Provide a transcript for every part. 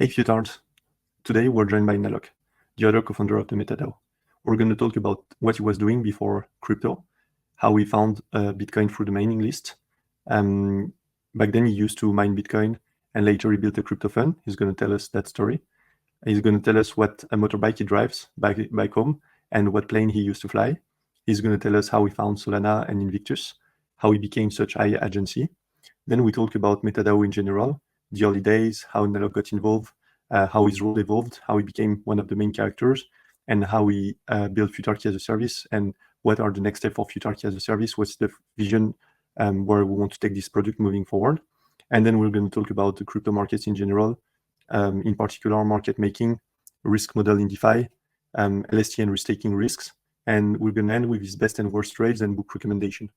Hey futards, today we're joined by Nallok, the other co-founder of the metadao. We're going to talk about what he was doing before crypto, how he found Bitcoin through the mining list. Back then he used to mine Bitcoin and later he built a crypto fund. He's going to tell us that story. He's going to tell us what a motorbike he drives back home and what plane he used to fly. He's going to tell us how he found Solana and Invictus, how he became such high agency. Then we talk about metadao in general, the early days, how Nallok got involved, how his role evolved, how he became one of the main characters, and how he built futarchy as a service, and what are the next steps for futarchy as a service, what's the vision where we want to take this product moving forward. And then we're going to talk about the crypto markets in general, in particular market making, risk model in DeFi, LST and restaking risks, and we're going to end with his best and worst trades and book recommendation.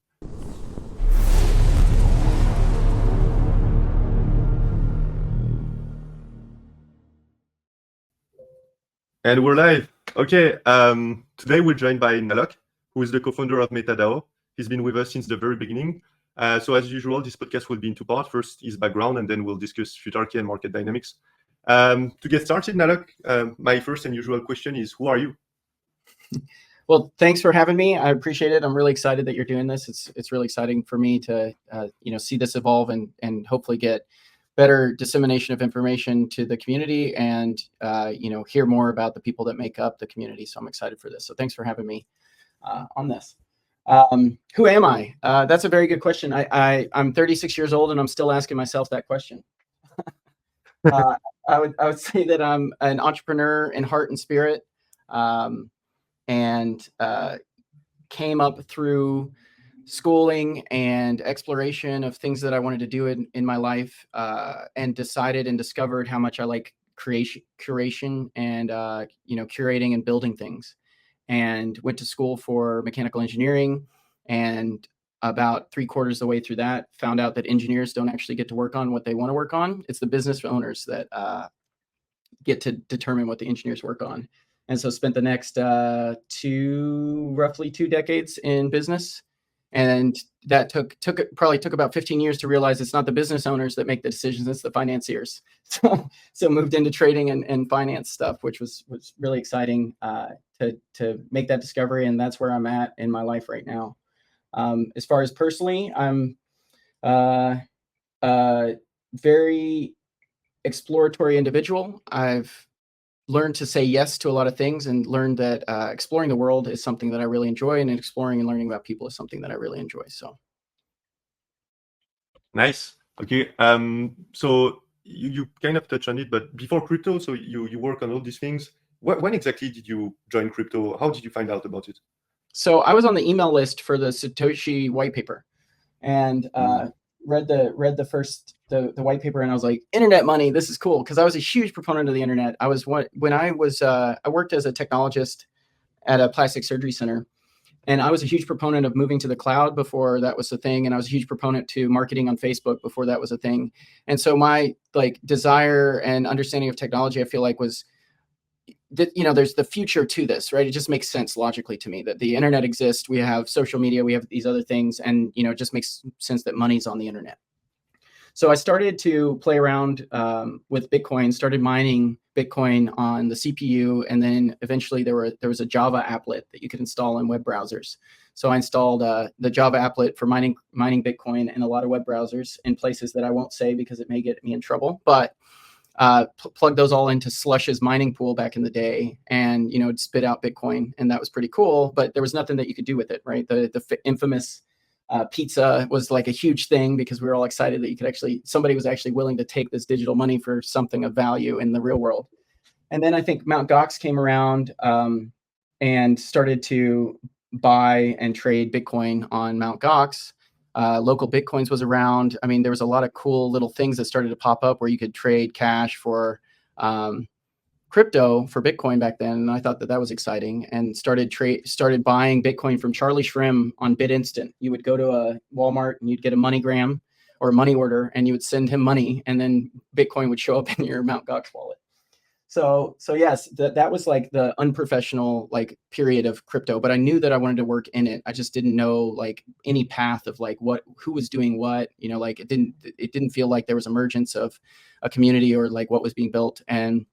And we're live. Okay, today we're joined by Nallok, who is the co-founder of metadao. He's been with us since the very beginning. So as usual, this podcast will be in two parts. First, his background, and then we'll discuss futarchy and market dynamics. To get started, Nallok, my first and usual question is, who are you? Well, thanks for having me. I appreciate it. I'm really excited that you're doing this. It's really exciting for me to see this evolve and hopefully get better dissemination of information to the community and hear more about the people that make up the community. So I'm excited for this. So thanks for having me on this. Who am I? That's a very good question. I'm 36 years old and I'm still asking myself that question. I would say that I'm an entrepreneur in heart and spirit. And came up through schooling and exploration of things that I wanted to do in my life, and decided and discovered how much I like curation and curating and building things, and went to school for mechanical engineering, and about 3/4 of the way through that found out that engineers don't actually get to work on what they want to work on. It's the business owners that get to determine what the engineers work on. And so spent the next roughly 2 decades in business. And that probably took about 15 years to realize it's not the business owners that make the decisions, it's the financiers. So moved into trading and finance stuff, which was really exciting to make that discovery. And that's where I'm at in my life right now. As far as personally, I'm a very exploratory individual. I've learned to say yes to a lot of things and learned that exploring the world is something that I really enjoy, and exploring and learning about people is something that I really enjoy. So nice. Okay. So you kind of touched on it, but before crypto, so you work on all these things. When exactly did you join crypto? How did you find out about it? So I was on the email list for the Satoshi white paper, and read the white paper, and I was like, internet money, this is cool, because I was a huge proponent of the internet. I worked as a technologist at a plastic surgery center, and I was a huge proponent of moving to the cloud before that was a thing, and I was a huge proponent to marketing on Facebook before that was a thing. And so my desire and understanding of technology, I feel like, was that, there's the future to this, right? It just makes sense logically to me that the internet exists. We have social media, we have these other things, and it just makes sense that money's on the internet. So I started to play around with Bitcoin, started mining Bitcoin on the CPU, and then eventually there was a Java applet that you could install in web browsers. So I installed the Java applet for mining Bitcoin in a lot of web browsers in places that I won't say because it may get me in trouble, but plug those all into Slush's mining pool back in the day, and it'd spit out Bitcoin, and that was pretty cool. But there was nothing that you could do with it, right? The infamous pizza was like a huge thing because we were all excited that somebody was actually willing to take this digital money for something of value in the real world. And then I think Mt. Gox came around and started to buy and trade Bitcoin on Mt. Gox. Local Bitcoins was around. I mean, there was a lot of cool little things that started to pop up where you could trade cash for crypto for Bitcoin back then. And I thought that was exciting, and started buying Bitcoin from Charlie Shrim on BitInstant. You would go to a Walmart and you'd get a MoneyGram or a money order, and you would send him money, and then Bitcoin would show up in your Mt. Gox wallet. So yes, that was like the unprofessional period of crypto, but I knew that I wanted to work in it. I just didn't know any path of who was doing what. It didn't feel like there was emergence of a community or like what was being built, and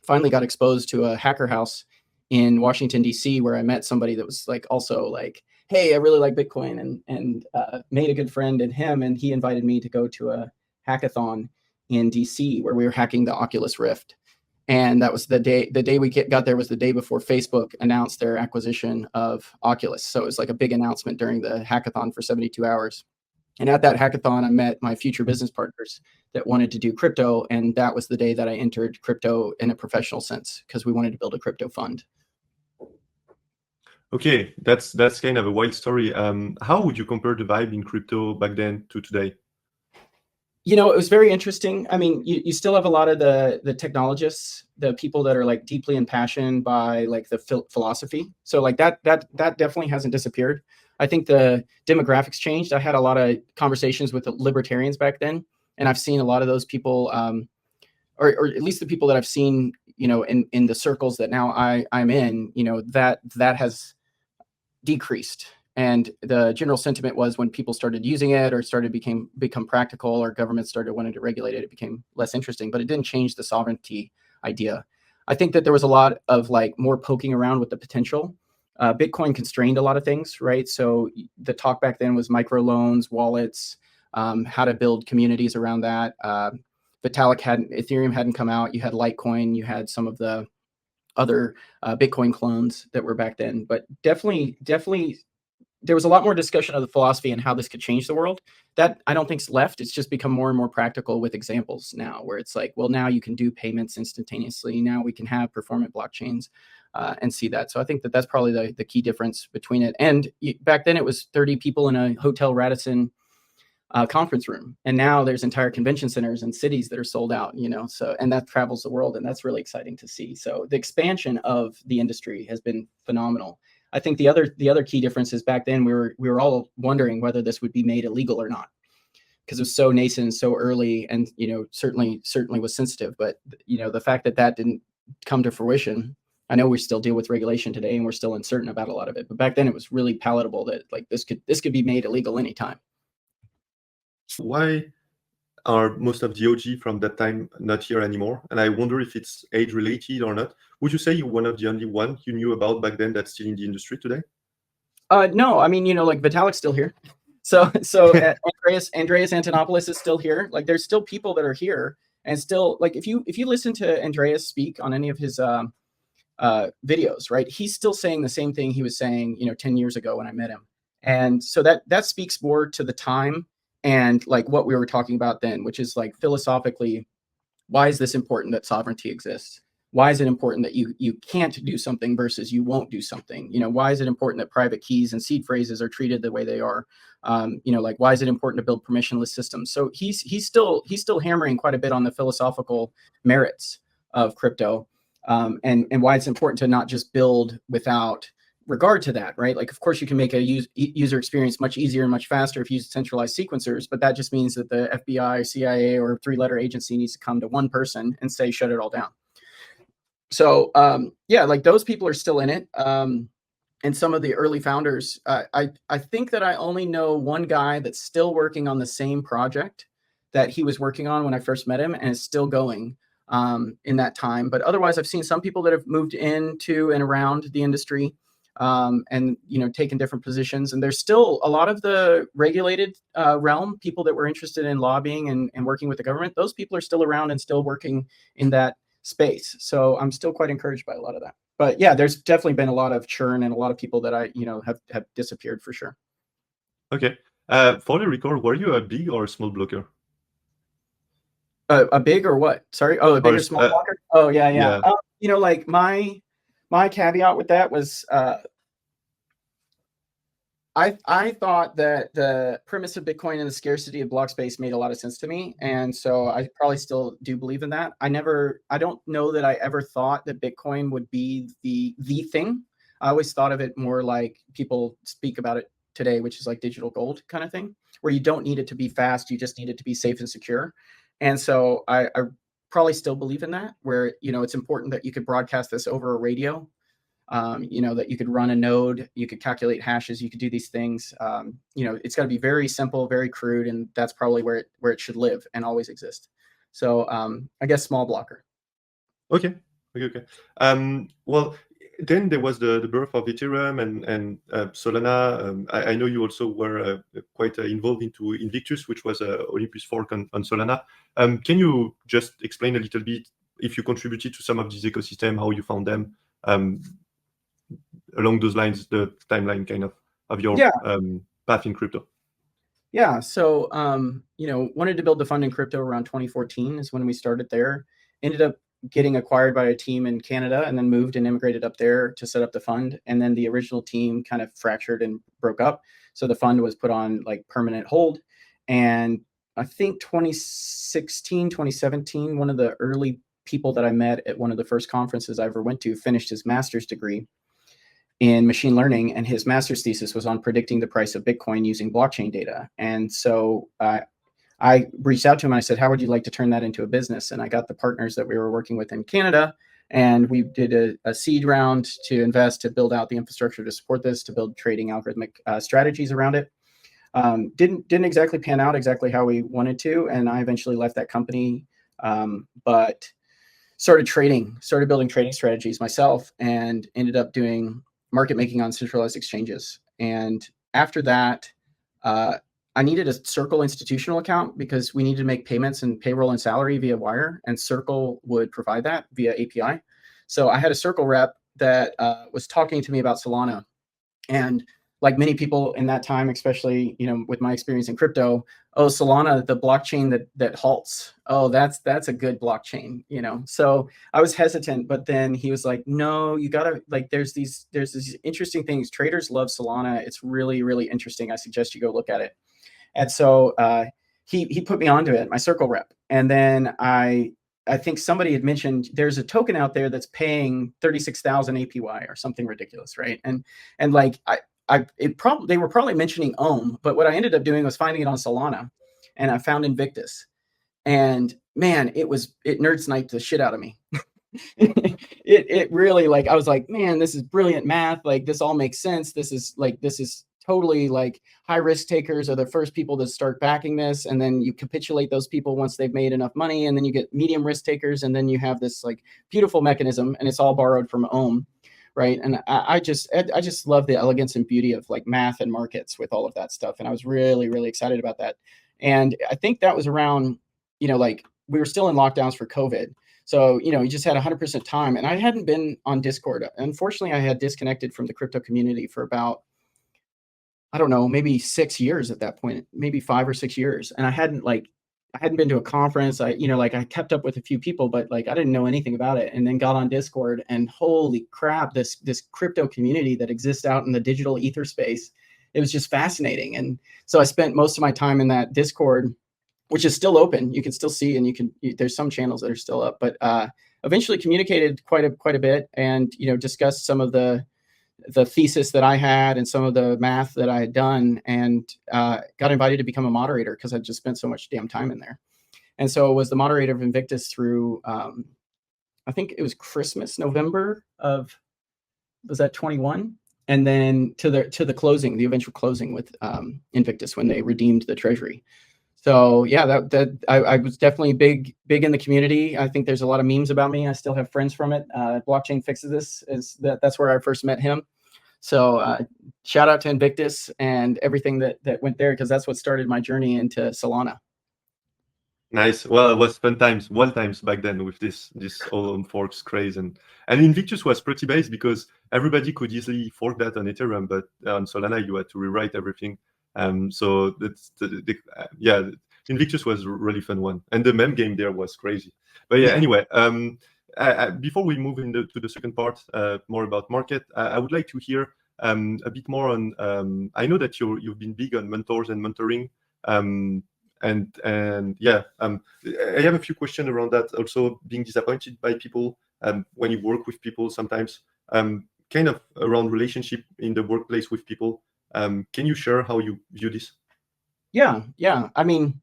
finally got exposed to a hacker house in Washington, DC, where I met somebody that was like also like, hey, I really like Bitcoin, and made a good friend in him, and he invited me to go to a hackathon in DC where we were hacking the Oculus Rift. And that was the day we got there was the day before Facebook announced their acquisition of Oculus. So it was like a big announcement during the hackathon for 72 hours. And at that hackathon, I met my future business partners that wanted to do crypto. And that was the day that I entered crypto in a professional sense, because we wanted to build a crypto fund. Okay, that's kind of a wild story. How would you compare the vibe in crypto back then to today? You know, it was very interesting. I mean, you still have a lot of the technologists, the people that are like deeply impassioned by like the philosophy. So like that definitely hasn't disappeared. I think the demographics changed. I had a lot of conversations with the libertarians back then, and I've seen a lot of those people, or at least the people that I've seen, you know, in the circles that now I'm in, you know, that has decreased. And the general sentiment was when people started using it or started become practical, or governments started wanting to regulate it, it became less interesting, but it didn't change the sovereignty idea. I think that there was a lot of like more poking around with the potential. Bitcoin constrained a lot of things, right? So the talk back then was microloans, wallets, how to build communities around that. Ethereum hadn't come out. You had Litecoin, you had some of the other Bitcoin clones that were back then, but definitely there was a lot more discussion of the philosophy and how this could change the world. That I don't think's left. It's just become more and more practical with examples now, where it's like, well, now you can do payments instantaneously. Now we can have performant blockchains and see that. So I think that that's probably the key difference between it. And back then it was 30 people in a Hotel Radisson conference room, and now there's entire convention centers and cities that are sold out, you know, so, and that travels the world, and that's really exciting to see. So the expansion of the industry has been phenomenal. I think the other key difference is back then we were all wondering whether this would be made illegal or not, because it was so nascent, so early, and you know, certainly was sensitive. But you know, the fact that didn't come to fruition, I know we still deal with regulation today, and we're still uncertain about a lot of it. But back then, it was really palatable that like this could be made illegal anytime. Why are most of the OG from that time not here anymore? And I wonder if it's age related or not. Would you say you're one of the only one you knew about back then that's still in the industry today? No, I mean, you know, like Vitalik's still here. So Andreas Antonopoulos is still here. Like there's still people that are here, and still like if you listen to Andreas speak on any of his videos, right, he's still saying the same thing he was saying, you know, 10 years ago when I met him. And so that speaks more to the time and like what we were talking about then, which is like philosophically, why is this important that sovereignty exists? Why is it important that you can't do something versus you won't do something? You know, why is it important that private keys and seed phrases are treated the way they are? You know, like why is it important to build permissionless systems? So he's still hammering quite a bit on the philosophical merits of crypto, and why it's important to not just build without regard to that, right? Like, of course, you can make a user experience much easier and much faster if you use centralized sequencers, but that just means that the FBI, CIA, or three-letter agency needs to come to one person and say, shut it all down. So, yeah, like those people are still in it. And some of the early founders, I think that I only know one guy that's still working on the same project that he was working on when I first met him, and is still going in that time. But otherwise, I've seen some people that have moved into and around the industry, and you know, taken different positions. And there's still a lot of the regulated realm, people that were interested in lobbying and working with the government. Those people are still around and still working in that space. So I'm still quite encouraged by a lot of that. But yeah, there's definitely been a lot of churn and a lot of people that I, you know, have disappeared for sure. Okay. For the record, were you a big or a small blocker? A big or what? Sorry. Oh, a big or small blocker? Oh, yeah. Yeah. You know, like my caveat with that was, I thought that the premise of Bitcoin and the scarcity of block space made a lot of sense to me. And so I probably still do believe in that. I don't know that I ever thought that Bitcoin would be the thing. I always thought of it more like people speak about it today, which is like digital gold kind of thing, where you don't need it to be fast. You just need it to be safe and secure. And so I probably still believe in that, where, you know, it's important that you could broadcast this over a radio. You know, that you could run a node, you could calculate hashes, you could do these things. You know, it's got to be very simple, very crude, and that's probably where it should live and always exist. So I guess small blocker. Okay. Well, then there was the birth of Ethereum and Solana. I know you also were quite involved into Invictus, which was Olympus fork on Solana. Can you just explain a little bit if you contributed to some of these ecosystem, how you found them, along those lines, the timeline kind of your path in crypto? Yeah. So, wanted to build the fund in crypto around 2014 is when we started there. Ended up getting acquired by a team in Canada and then moved and immigrated up there to set up the fund. And then the original team kind of fractured and broke up. So the fund was put on like permanent hold. And I think 2016, 2017, one of the early people that I met at one of the first conferences I ever went to finished his master's degree in machine learning, and his master's thesis was on predicting the price of Bitcoin using blockchain data. And so I reached out to him and I said, how would you like to turn that into a business? And I got the partners that we were working with in Canada, and we did a seed round to invest to build out the infrastructure to support this, to build trading algorithmic strategies around it. Didn't exactly pan out exactly how we wanted to, and I eventually left that company, but started building trading strategies myself, and ended up doing market making on centralized exchanges. And after that, I needed a Circle institutional account because we needed to make payments and payroll and salary via wire, and Circle would provide that via API. So I had a Circle rep that was talking to me about Solana. And like many people in that time, especially, with my experience in crypto, oh, Solana, the blockchain that halts. Oh, that's a good blockchain, So I was hesitant, but then he was like, no, you gotta, like, there's these interesting things. Traders love Solana. It's really, really interesting. I suggest you go look at it. And so he put me onto it, my Circle rep. And then I think somebody had mentioned there's a token out there that's paying 36,000 APY or something ridiculous, right? And like they were probably mentioning Ohm, but what I ended up doing was finding it on Solana, and I found Invictus. And man, it nerd sniped the shit out of me. it really, like, I was like, man, this is brilliant math. Like, this all makes sense. This is totally, like, high risk takers are the first people to start backing this. And then you capitulate those people once they've made enough money. And then you get medium risk takers. And then you have this like beautiful mechanism, and it's all borrowed from Ohm. Right. And I just love the elegance and beauty of like math and markets with all of that stuff. And I was really, really excited about that. And I think that was around, like, we were still in lockdowns for COVID. So, you just had 100% time. And I hadn't been on Discord. Unfortunately, I had disconnected from the crypto community for about, I don't know, maybe 6 years at that point, maybe 5 or 6 years. And I hadn't been to a conference. I kept up with a few people, but like, I didn't know anything about it. And then got on Discord, and holy crap, this crypto community that exists out in the digital ether space, it was just fascinating. And so I spent most of my time in that Discord, which is still open. You can still see, and there's some channels that are still up, but eventually communicated quite a bit, and discussed some of the thesis that I had and some of the math that I had done, and got invited to become a moderator because I just spent so much damn time in there. And so I was the moderator of Invictus through, I think it was Christmas, November was that 21? And then to the closing, the eventual closing with Invictus, when they redeemed the treasury. So yeah, that I was definitely big in the community. I think there's a lot of memes about me. I still have friends from it. Blockchain Fixes This that's where I first met him. So shout out to Invictus and everything that went there, because that's what started my journey into Solana. Nice. Well, it was fun times, wild times back then with this all on forks craze, and Invictus was pretty base because everybody could easily fork that on Ethereum, but on Solana you had to rewrite everything. So that's Invictus was a really fun one, and the meme game there was crazy. But yeah, anyway, before we move into the second part, more about market, I would like to hear a bit more on. I know that you've been big on mentors and mentoring. And yeah, I have a few questions around that. Also, being disappointed by people when you work with people sometimes, kind of around relationship in the workplace with people. Can you share how you view this? Yeah. I mean,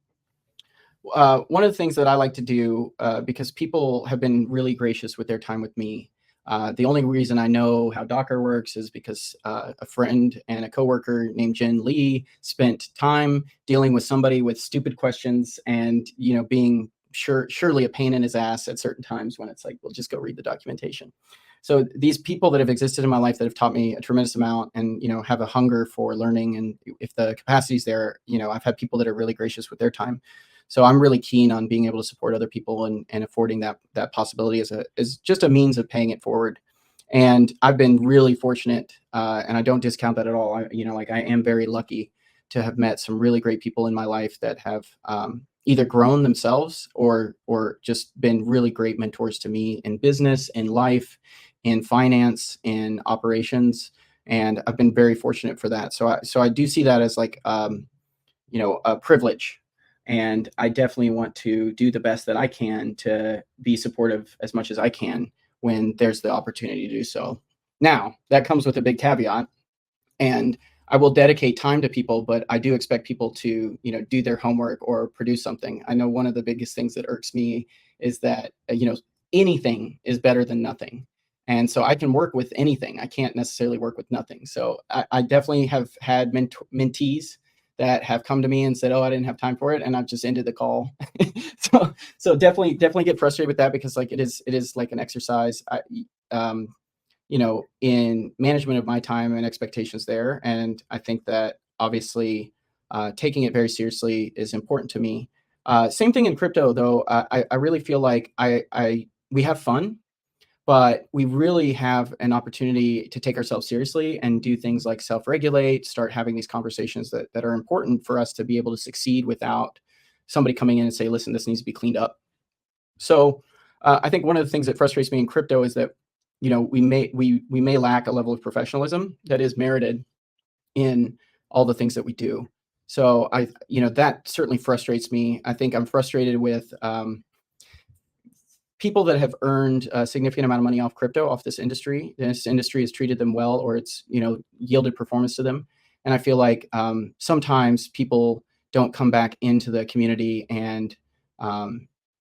one of the things that I like to do, because people have been really gracious with their time with me. The only reason I know how Docker works is because a friend and a coworker named Jen Lee spent time dealing with somebody with stupid questions and, being surely a pain in his ass at certain times when it's like, well, just go read the documentation. So these people that have existed in my life that have taught me a tremendous amount and, have a hunger for learning. And if the capacity's there, I've had people that are really gracious with their time. So I'm really keen on being able to support other people and affording that possibility as just a means of paying it forward. And I've been really fortunate, and I don't discount that at all. I am very lucky to have met some really great people in my life that have either grown themselves or just been really great mentors to me in business, in life, in finance, in operations. And I've been very fortunate for that. So I do see that as like, a privilege. And I definitely want to do the best that I can to be supportive as much as I can when there's the opportunity to do so. Now, that comes with a big caveat. And I will dedicate time to people, but I do expect people to, do their homework or produce something. I know one of the biggest things that irks me is that, anything is better than nothing. And so I can work with anything. I can't necessarily work with nothing. So I definitely have had mentees that have come to me and said, "Oh, I didn't have time for it," and I've just ended the call. so definitely get frustrated with that, because like it is like an exercise. In management of my time and expectations there. And I think that obviously taking it very seriously is important to me. Same thing in crypto, though. I really feel like we have fun, but we really have an opportunity to take ourselves seriously and do things like self-regulate, start having these conversations that are important for us to be able to succeed without somebody coming in and say, "Listen, this needs to be cleaned up." So I think one of the things that frustrates me in crypto is that, we may lack a level of professionalism that is merited in all the things that we do. So that certainly frustrates me. I think I'm frustrated with people that have earned a significant amount of money off crypto, off this industry. This industry has treated them well, or it's, yielded performance to them. And I feel like sometimes people don't come back into the community and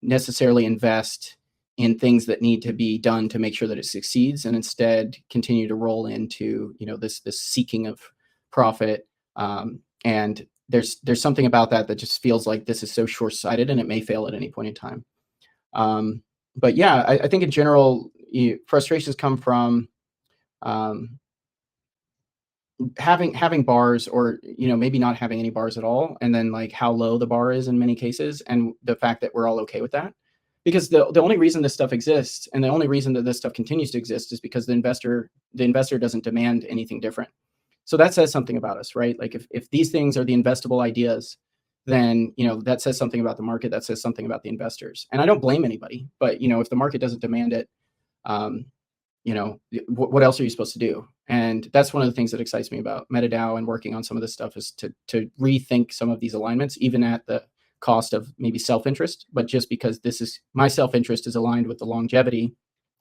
necessarily invest in things that need to be done to make sure that it succeeds, and instead continue to roll into, this seeking of profit. And there's something about that just feels like this is so short-sighted, and it may fail at any point in time. But yeah, I think in general, frustrations come from having bars, or maybe not having any bars at all, and then like how low the bar is in many cases, and the fact that we're all okay with that. Because the only reason this stuff exists, and the only reason that this stuff continues to exist, is because the investor doesn't demand anything different. So that says something about us, right? Like if these things are the investable ideas, then that says something about the market. That says something about the investors. And I don't blame anybody, but if the market doesn't demand it, what else are you supposed to do? And that's one of the things that excites me about metadao and working on some of this stuff, is to rethink some of these alignments, even at the cost of maybe self-interest, but just because my self-interest is aligned with the longevity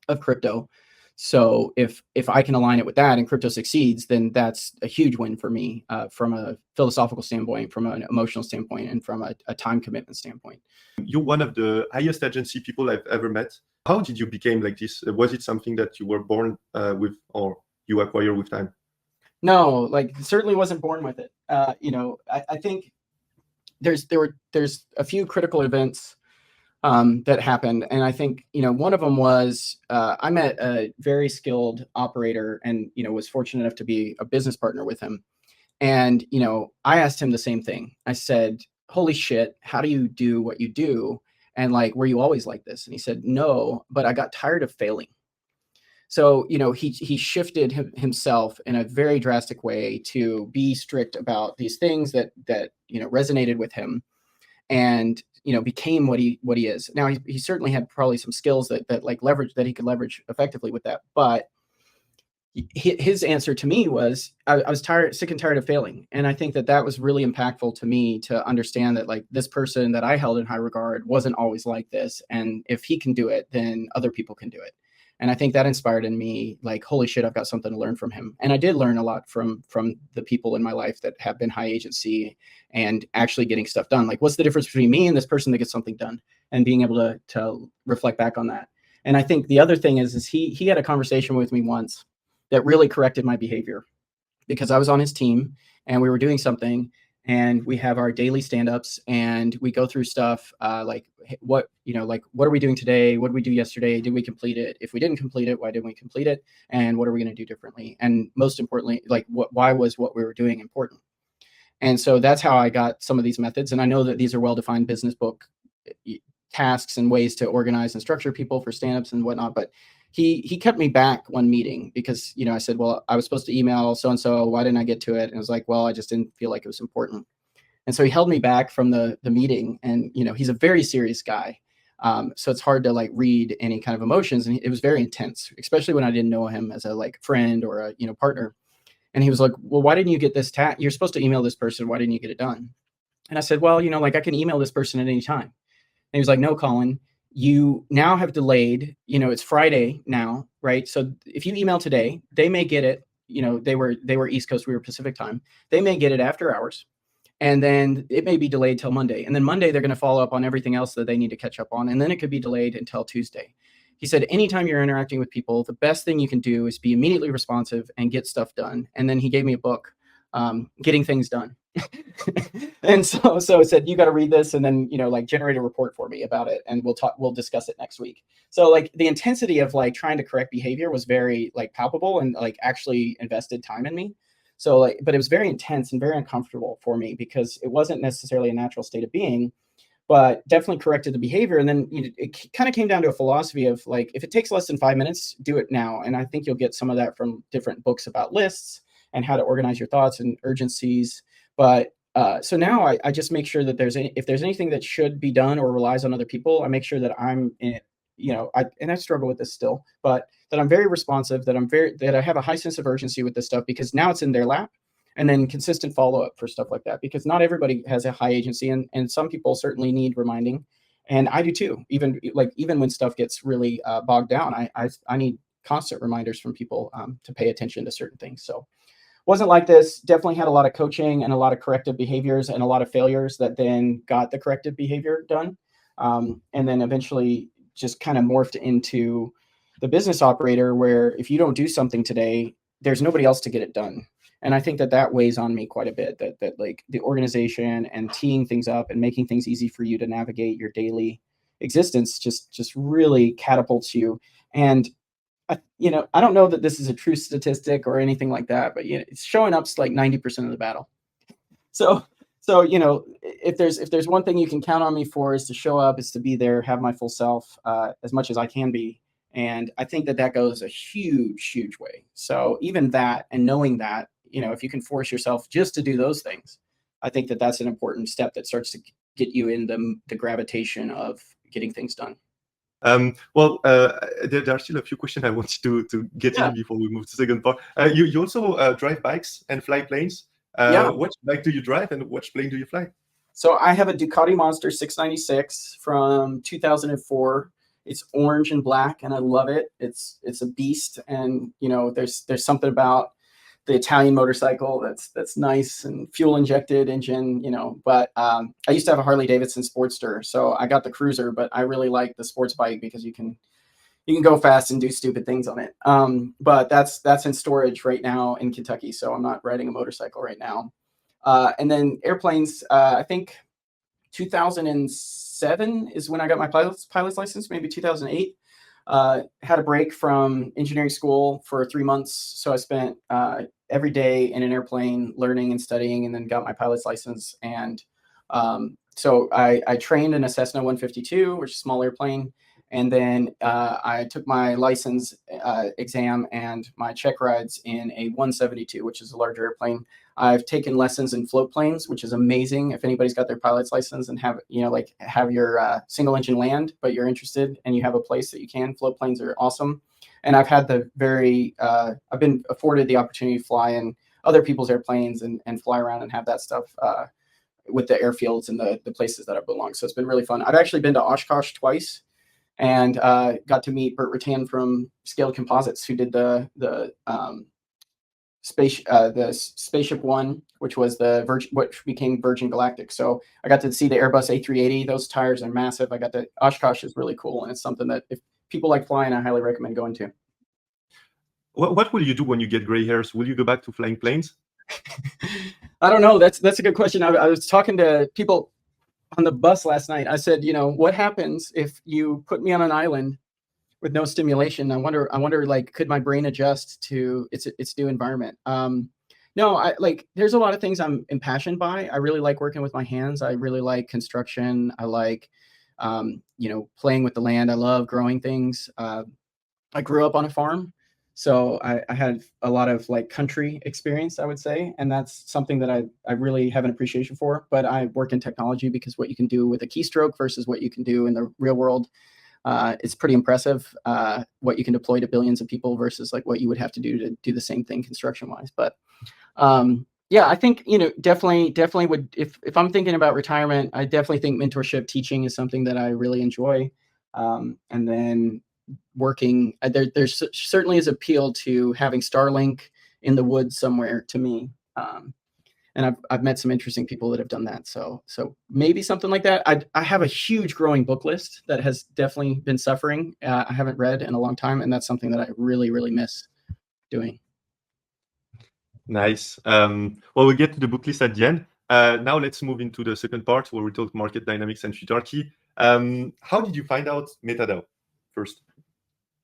of crypto. So if I can align it with that and crypto succeeds, then that's a huge win for me, from a philosophical standpoint, from an emotional standpoint, and from a time commitment standpoint. You're one of the highest agency people I've ever met. How did you become like this? Was it something that you were born with, or you acquire with time? No, like certainly wasn't born with it. I think there's a few critical events that happened. And I think, one of them was I met a very skilled operator, and, was fortunate enough to be a business partner with him. And, I asked him the same thing. I said, "Holy shit, how do you do what you do? And like, were you always like this?" And he said, "No, but I got tired of failing." So, he shifted himself in a very drastic way to be strict about these things that resonated with him, and became what he is. Now he certainly had probably some skills that like leverage that he could leverage effectively with that, but his answer to me was, I was sick and tired of failing. And I think that was really impactful to me, to understand that like this person that I held in high regard wasn't always like this, and if he can do it, then other people can do it. And I think that inspired in me, like, holy shit, I've got something to learn from him. And I did learn a lot from the people in my life that have been high agency and actually getting stuff done. Like, what's the difference between me and this person that gets something done, and being able to reflect back on that. And I think the other thing is he had a conversation with me once that really corrected my behavior, because I was on his team and we were doing something, and we have our daily stand-ups, and we go through stuff like what are we doing today? What did we do yesterday? Did we complete it? If we didn't complete it, why didn't we complete it? And what are we going to do differently? And most importantly, like why was what we were doing important? And so that's how I got some of these methods. And I know that these are well-defined business book tasks and ways to organize and structure people for stand-ups and whatnot. But he kept me back one meeting because, I said, well, I was supposed to email so-and-so. Why didn't I get to it? And I was like, well, I just didn't feel like it was important. And so he held me back from the meeting. And, he's a very serious guy. So it's hard to like read any kind of emotions. And it was very intense, especially when I didn't know him as a like friend or a, partner. And he was like, well, why didn't you get this you're supposed to email this person. Why didn't you get it done? And I said, well, like I can email this person at any time. And he was like, no, Colin, you now have delayed, it's Friday now, right? So if you email today, they may get it, they were East Coast, we were Pacific time. They may get it after hours. And then it may be delayed till Monday. And then Monday, they're going to follow up on everything else that they need to catch up on. And then it could be delayed until Tuesday. He said, anytime you're interacting with people, the best thing you can do is be immediately responsive and get stuff done. And then he gave me a book, Getting Things Done. And so it said, you got to read this and then, like generate a report for me about it. And we'll discuss it next week. So like the intensity of like trying to correct behavior was very like palpable and like actually invested time in me. So like, but it was very intense and very uncomfortable for me because it wasn't necessarily a natural state of being, but definitely corrected the behavior. And then it kind of came down to a philosophy of like, if it takes less than 5 minutes, do it now. And I think you'll get some of that from different books about lists and how to organize your thoughts and urgencies. But so now I just make sure that if there's anything that should be done or relies on other people, I make sure that I'm in it. I struggle with this still, but that I'm very responsive, that I have a high sense of urgency with this stuff because now it's in their lap. And then consistent follow-up for stuff like that, because not everybody has a high agency and some people certainly need reminding. And I do too, even when stuff gets really bogged down, I need constant reminders from people to pay attention to certain things. So wasn't like this, definitely had a lot of coaching and a lot of corrective behaviors and a lot of failures that then got the corrective behavior done. And then eventually just kind of morphed into the business operator where if you don't do something today, there's nobody else to get it done. And I think that weighs on me quite a bit, that like the organization and teeing things up and making things easy for you to navigate your daily existence just really catapults you. And I don't know that this is a true statistic or anything like that, but it's showing up's like 90% of the battle. So if there's one thing you can count on me for is to show up, is to be there, have my full self as much as I can be. And I think that goes a huge, huge way. So even that, and knowing that, if you can force yourself just to do those things, I think that that's an important step that starts to get you in the gravitation of getting things done. Well, there are still a few questions I wanted to get in before we move to the second part. You also drive bikes and fly planes. What bike do you drive and which plane do you fly? So I have a Ducati Monster 696 from 2004. It's orange and black, and I love it. It's a beast, and there's something about the Italian motorcycle that's nice and fuel injected engine, But I used to have a Harley Davidson Sportster, so I got the Cruiser, but I really like the sports bike because you can go fast and do stupid things on it. But that's in storage right now in Kentucky, so I'm not riding a motorcycle right now. And then airplanes, I think 2007 is when I got my pilot's license, maybe 2008. Had a break from engineering school for 3 months. So I spent every day in an airplane learning and studying, and then got my pilot's license. And so I trained in a Cessna 152, which is a small airplane. And then I took my license exam and my check rides in a 172, which is a larger airplane. I've taken lessons in float planes, which is amazing. If anybody's got their pilot's license and have your single engine land, but you're interested and you have a place that you can, float planes are awesome. And I've had I've been afforded the opportunity to fly in other people's airplanes and fly around and have that stuff with the airfields and the places that I belong. So it's been really fun. I've actually been to Oshkosh twice and got to meet Burt Rattan from Scaled Composites, who did the Spaceship One, which was which became Virgin Galactic. So I got to see the Airbus A380. Those tires are massive. Oshkosh is really cool, and it's something that if people like flying, I highly recommend going to. What will you do when you get gray hairs? Will you go back to flying planes? I don't know. That's a good question. I was talking to people on the bus last night. I said, what happens if you put me on an island with no stimulation? I wonder, like, could my brain adjust to its new environment? No, there's a lot of things I'm impassioned by. I really like working with my hands. I really like construction. I like, playing with the land. I love growing things. I grew up on a farm, so I had a lot of like country experience, I would say, and that's something that I really have an appreciation for. But I work in technology because what you can do with a keystroke versus what you can do in the real world, it's pretty impressive. What you can deploy to billions of people versus like what you would have to do the same thing construction wise. But yeah, I think definitely would, if I'm thinking about retirement, I definitely think mentorship, teaching is something that I really enjoy. And then working, there's certainly is appeal to having Starlink in the woods somewhere to me. And I've met some interesting people that have done that. So maybe something like that. I have a huge growing book list that has definitely been suffering. I haven't read in a long time, and that's something that I really, really miss doing. Nice. Well, we'll get to the book list at the end. Now let's move into the second part where we talk market dynamics and futarchy. How did you find out metadao first?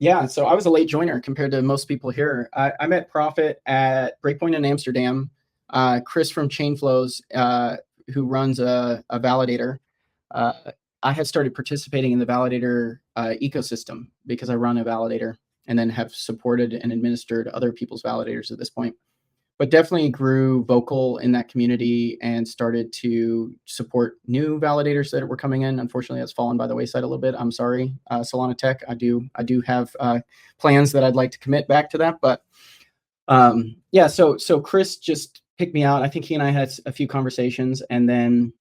Yeah, so I was a late joiner compared to most people here. I met Profit at Breakpoint in Amsterdam. Chris from Chainflows, who runs a validator. I had started participating in the validator ecosystem because I run a validator and then have supported and administered other people's validators at this point. But definitely grew vocal in that community and started to support new validators that were coming in. Unfortunately, that's fallen by the wayside a little bit. I'm sorry, Solana Tech. I do have plans that I'd like to commit back to that. But yeah, so Chris just picked me out. I think he and I had a few conversations, and then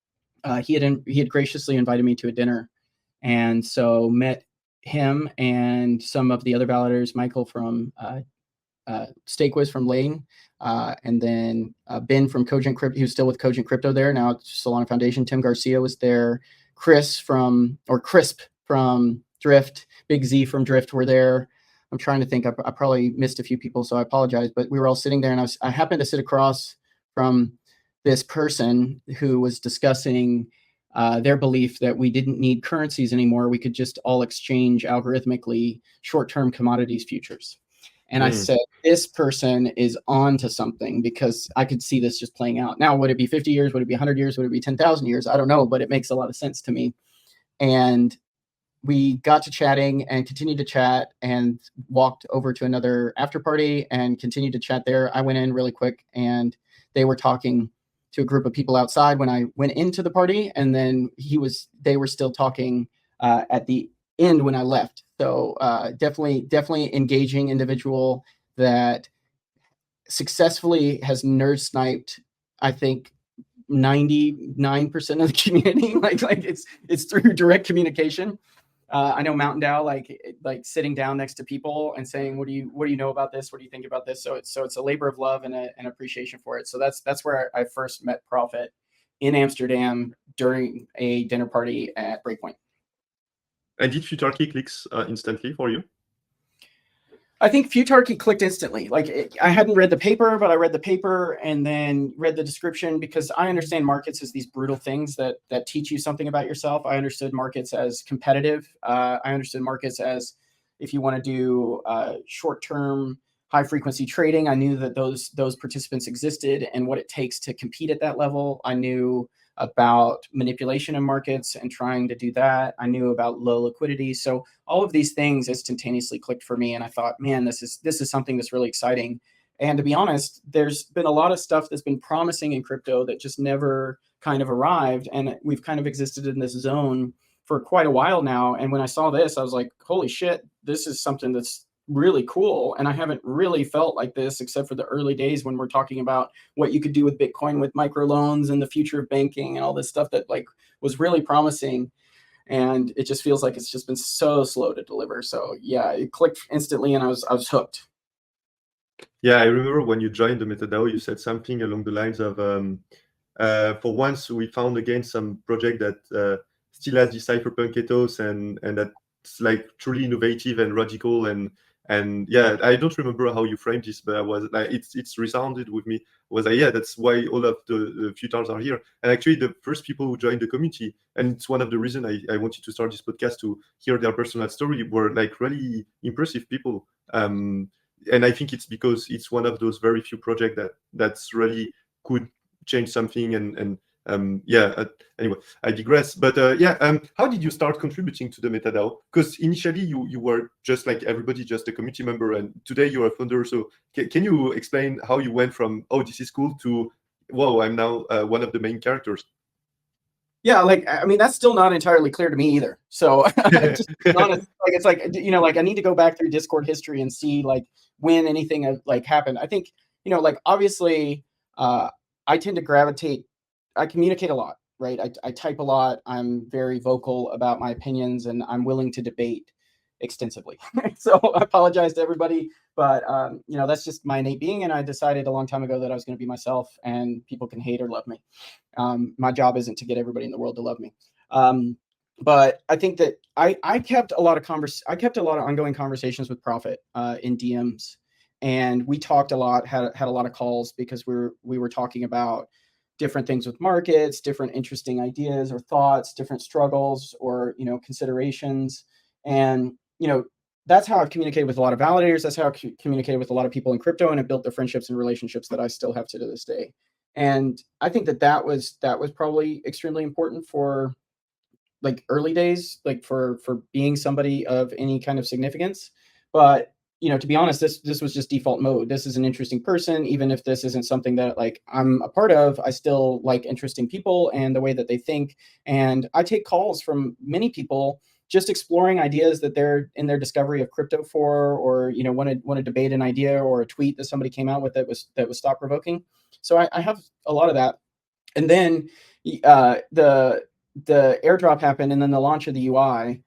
he had graciously invited me to a dinner, and so met him and some of the other validators, Michael from Stakewiz from Lane, and then Ben from Cogent Crypto, who's still with Cogent Crypto there, now at Solana Foundation. Tim Garcia was there. Crisp from Drift, Big Z from Drift were there. I'm trying to think. I probably missed a few people, so I apologize. But we were all sitting there, and I happened to sit across from this person who was discussing their belief that we didn't need currencies anymore. We could just all exchange algorithmically short-term commodities futures. And I said, this person is on to something, because I could see this just playing out. Now, would it be 50 years? Would it be 100 years? Would it be 10,000 years? I don't know, but it makes a lot of sense to me. And we got to chatting and continued to chat and walked over to another after party and continued to chat there. I went in really quick, and they were talking to a group of people outside when I went into the party. And then they were still talking at the end when I left. So definitely engaging individual that successfully has nerd sniped, I think, 99% of the community. like it's through direct communication. I know Mountain DAO, like sitting down next to people and saying, what do you know about this? What do you think about this? So it's a labor of love and an appreciation for it. So that's where I first met Profit, in Amsterdam during a dinner party at Breakpoint. And did futarchy clicks instantly for you? I think futarchy clicked instantly. I hadn't read the paper, but I read the paper and then read the description, because I understand markets as these brutal things that teach you something about yourself. I understood markets as competitive. I understood markets as, if you want to do short-term, high-frequency trading, I knew that those participants existed and what it takes to compete at that level. I knew about manipulation in markets and trying to do that. I knew about low liquidity. So all of these things instantaneously clicked for me. And I thought, man, this is something that's really exciting. And to be honest, there's been a lot of stuff that's been promising in crypto that just never kind of arrived. And we've kind of existed in this zone for quite a while now. And when I saw this, I was like, holy shit, this is something that's really cool. And I haven't really felt like this except for the early days when we're talking about what you could do with Bitcoin, with microloans and the future of banking and all this stuff that like was really promising. And it just feels like it's just been so slow to deliver. So yeah, it clicked instantly and I was hooked. Yeah, I remember when you joined the metadao, you said something along the lines of, for once we found again some project that still has the cypherpunk ethos and that like truly innovative and radical. And yeah, I don't remember how you framed this, but I was like, it's resounded with me. Was like, yeah, that's why all of the futars are here. And actually, the first people who joined the community, and it's one of the reasons I wanted to start this podcast, to hear their personal story, were like really impressive people. And I think it's because it's one of those very few projects that's really could change something. Anyway, I digress. But how did you start contributing to the metadao? Because initially you were just like everybody, just a community member, and today you're a founder. So can you explain how you went from, oh, this is cool, to, whoa, I'm now one of the main characters? Yeah, like, I mean, that's still not entirely clear to me either. So just to be honest, like, it's like, you know, like I need to go back through Discord history and see like when anything like happened. I think, you know, like obviously I tend to gravitate, I communicate a lot, right? I type a lot. I'm very vocal about my opinions, and I'm willing to debate extensively. So I apologize to everybody, but you know, that's just my innate being. And I decided a long time ago that I was going to be myself, and people can hate or love me. My job isn't to get everybody in the world to love me. But I think that I kept a lot of ongoing conversations with Prophet in DMs, and we talked a lot, had a lot of calls, because we were talking about different things with markets, different interesting ideas or thoughts, different struggles, or, you know, considerations. And, you know, that's how I've communicated with a lot of validators. That's how I've communicated with a lot of people in crypto, and have built the friendships and relationships that I still have to this day. And I think that was probably extremely important for like early days, like for being somebody of any kind of significance. But, you know, to be honest, this was just default mode. This is an interesting person. Even if this isn't something that like I'm a part of, I still like interesting people and the way that they think. And I take calls from many people just exploring ideas that they're in their discovery of crypto for, or, you know, want to debate an idea or a tweet that somebody came out with that was thought provoking. So I have a lot of that. And then the airdrop happened, and then the launch of the UI,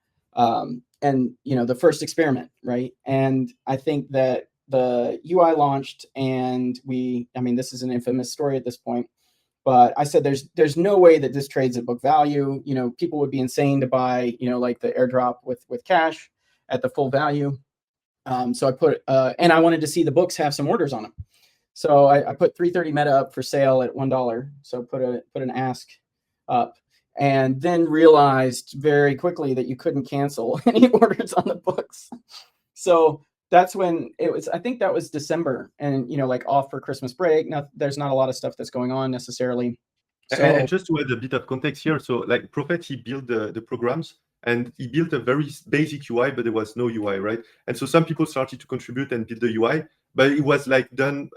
and, you know, the first experiment, right? And I think that the UI launched, and I mean, this is an infamous story at this point, but I said, there's no way that this trades at book value. You know, people would be insane to buy, you know, like the airdrop with cash at the full value. So I put, and I wanted to see the books have some orders on them. So I put 330 meta up for sale at $1. So put an ask up, and then realized very quickly that you couldn't cancel any orders on the books. So that's when it was, I think that was December, and, you know, like off for Christmas break. Now there's not a lot of stuff that's going on necessarily. So, and just to add a bit of context here, so like Prophet, he built the programs, and he built a very basic UI, but there was no UI, right? And so some people started to contribute and build the UI, but it was like done.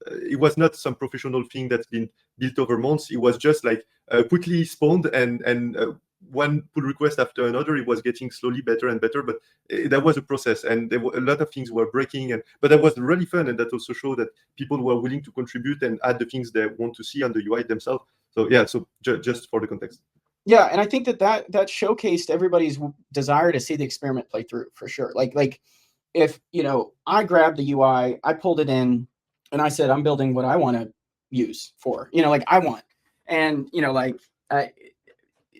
It was not some professional thing that's been built over months. It was just like quickly spawned, and one pull request after another. It was getting slowly better and better, but that was a process, and there were a lot of things were breaking. But that was really fun, and that also showed that people were willing to contribute and add the things they want to see on the UI themselves. So yeah, so just for the context. Yeah, and I think that showcased everybody's desire to see the experiment play through, for sure. Like if, you know, I grabbed the UI, I pulled it in, and I said, I'm building what I want to use for, you know, like I want, and, you know, like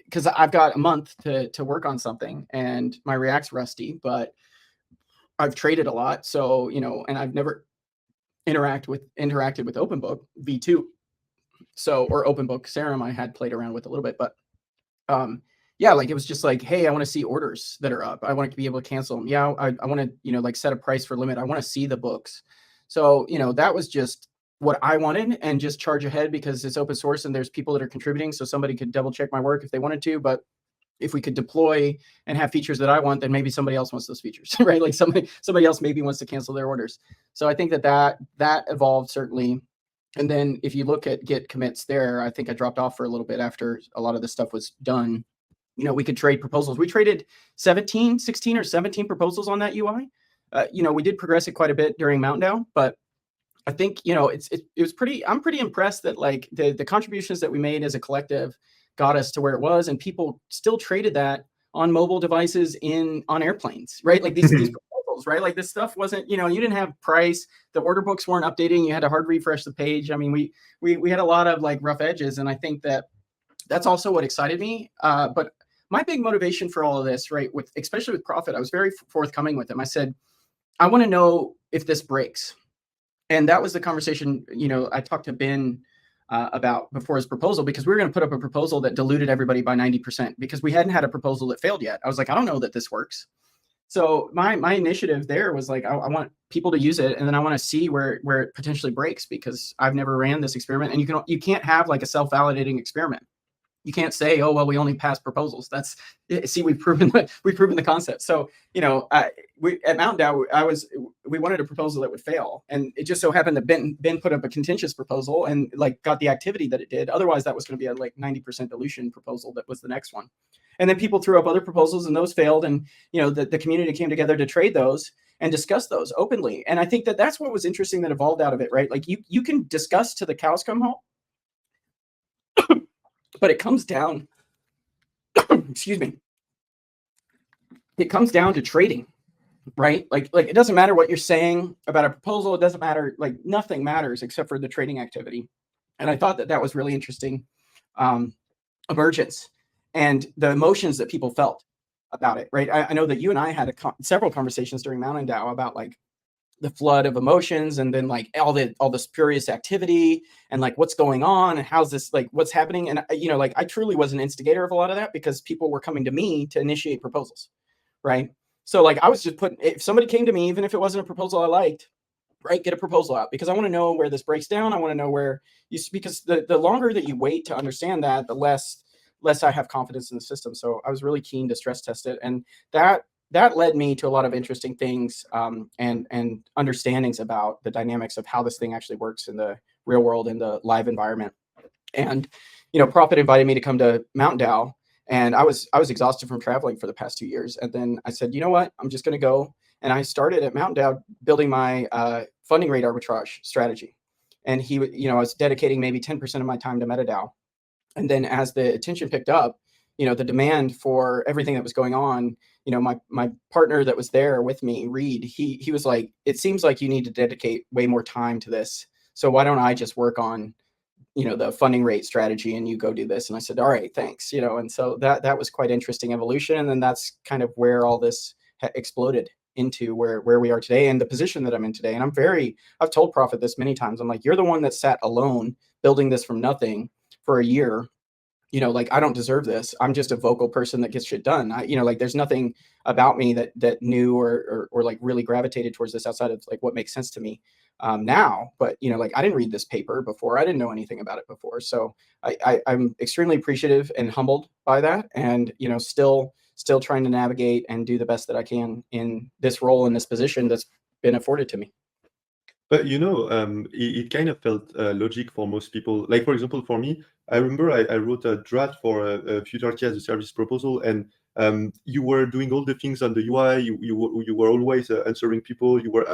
because I've got a month to work on something, and my React's rusty, but I've traded a lot, so, you know, and I've never interacted with OpenBook V2, so, or OpenBook Serum I had played around with a little bit, but yeah, like it was just like, hey, I want to see orders that are up. I want to be able to cancel them. Yeah, I want to, you know, like set a price for limit. I want to see the books. So, you know, that was just what I wanted, and just charge ahead because it's open source and there's people that are contributing. So somebody could double check my work if they wanted to. But if we could deploy and have features that I want, then maybe somebody else wants those features, right? Like somebody else maybe wants to cancel their orders. So I think that evolved certainly. And then if you look at Git commits there, I think I dropped off for a little bit after a lot of this stuff was done. You know, we could trade proposals. We traded 16 or 17 proposals on that UI. You know, we did progress it quite a bit during Mountain DAO, but I think, you know, it was pretty, I'm pretty impressed that like the contributions that we made as a collective got us to where it was, and people still traded that on mobile devices on airplanes, right? Like these proposals, right? Like this stuff wasn't, you know, you didn't have price, the order books weren't updating, you had to hard refresh the page. I mean, we had a lot of like rough edges, and I think that's also what excited me. But my big motivation for all of this, right, with especially with Prophet, I was very forthcoming with him. I said, I want to know if this breaks. And that was the conversation, I talked to Ben about before his proposal, because we were going to put up a proposal that diluted everybody by 90% because we hadn't had a proposal that failed yet. I was like, I don't know that this works. So my initiative there was like, I want people to use it, and then I want to see where it potentially breaks, because I've never ran this experiment, and you can't have like a self-validating experiment. You can't say, oh, well, we only pass proposals. We've proven the concept. So, we at Mountain DAO, we wanted a proposal that would fail. And it just so happened that Ben put up a contentious proposal and like got the activity that it did. Otherwise, that was going to be a like 90% dilution proposal. That was the next one. And then people threw up other proposals and those failed. And, the community came together to trade those and discuss those openly. And I think that that's what was interesting that evolved out of it, right? Like you can discuss till the cows come home. But it comes down, excuse me, it comes down to trading, right? Like it doesn't matter what you're saying about a proposal. It doesn't matter, like nothing matters except for the trading activity. And I thought that was really interesting emergence and the emotions that people felt about it, right? I know that you and I had several conversations during Mountain DAO about like the flood of emotions, and then like all this spurious activity, and like what's going on, and how's this, like what's happening. And like I truly was an instigator of a lot of that, because people were coming to me to initiate proposals, right? So like I was just if somebody came to me, even if it wasn't a proposal I liked, right, get a proposal out, because I want to know where this breaks down. I want to know where because the longer that you wait to understand that, the less I have confidence in the system. So I was really keen to stress test it, and that led me to a lot of interesting things and understandings about the dynamics of how this thing actually works in the real world, in the live environment. And, Prophet invited me to come to Mountain DAO, and I was exhausted from traveling for the past 2 years. And then I said, you know what, I'm just going to go. And I started at Mountain DAO building my funding rate arbitrage strategy. And I was dedicating maybe 10% of my time to metadao. And then as the attention picked up, the demand for everything that was going on, my partner that was there with me, Reed, he was like, it seems like you need to dedicate way more time to this. So why don't I just work on, the funding rate strategy, and you go do this? And I said, all right, thanks. And so that was quite interesting evolution. And then that's kind of where all this exploded into where we are today, and the position that I'm in today. And I've told Prophet this many times. I'm like, you're the one that sat alone building this from nothing for a year. Like I don't deserve this. I'm just a vocal person that gets shit done. Like there's nothing about me that knew or like really gravitated towards this outside of like what makes sense to me now. But like I didn't read this paper before. I didn't know anything about it before. So I'm extremely appreciative and humbled by that, and still trying to navigate and do the best that I can in this role, in this position that's been afforded to me. But it kind of felt logic for most people. Like, for example, for me, I remember I wrote a draft for a futarchy as a service proposal, and you were doing all the things on the UI. You were always answering people. You were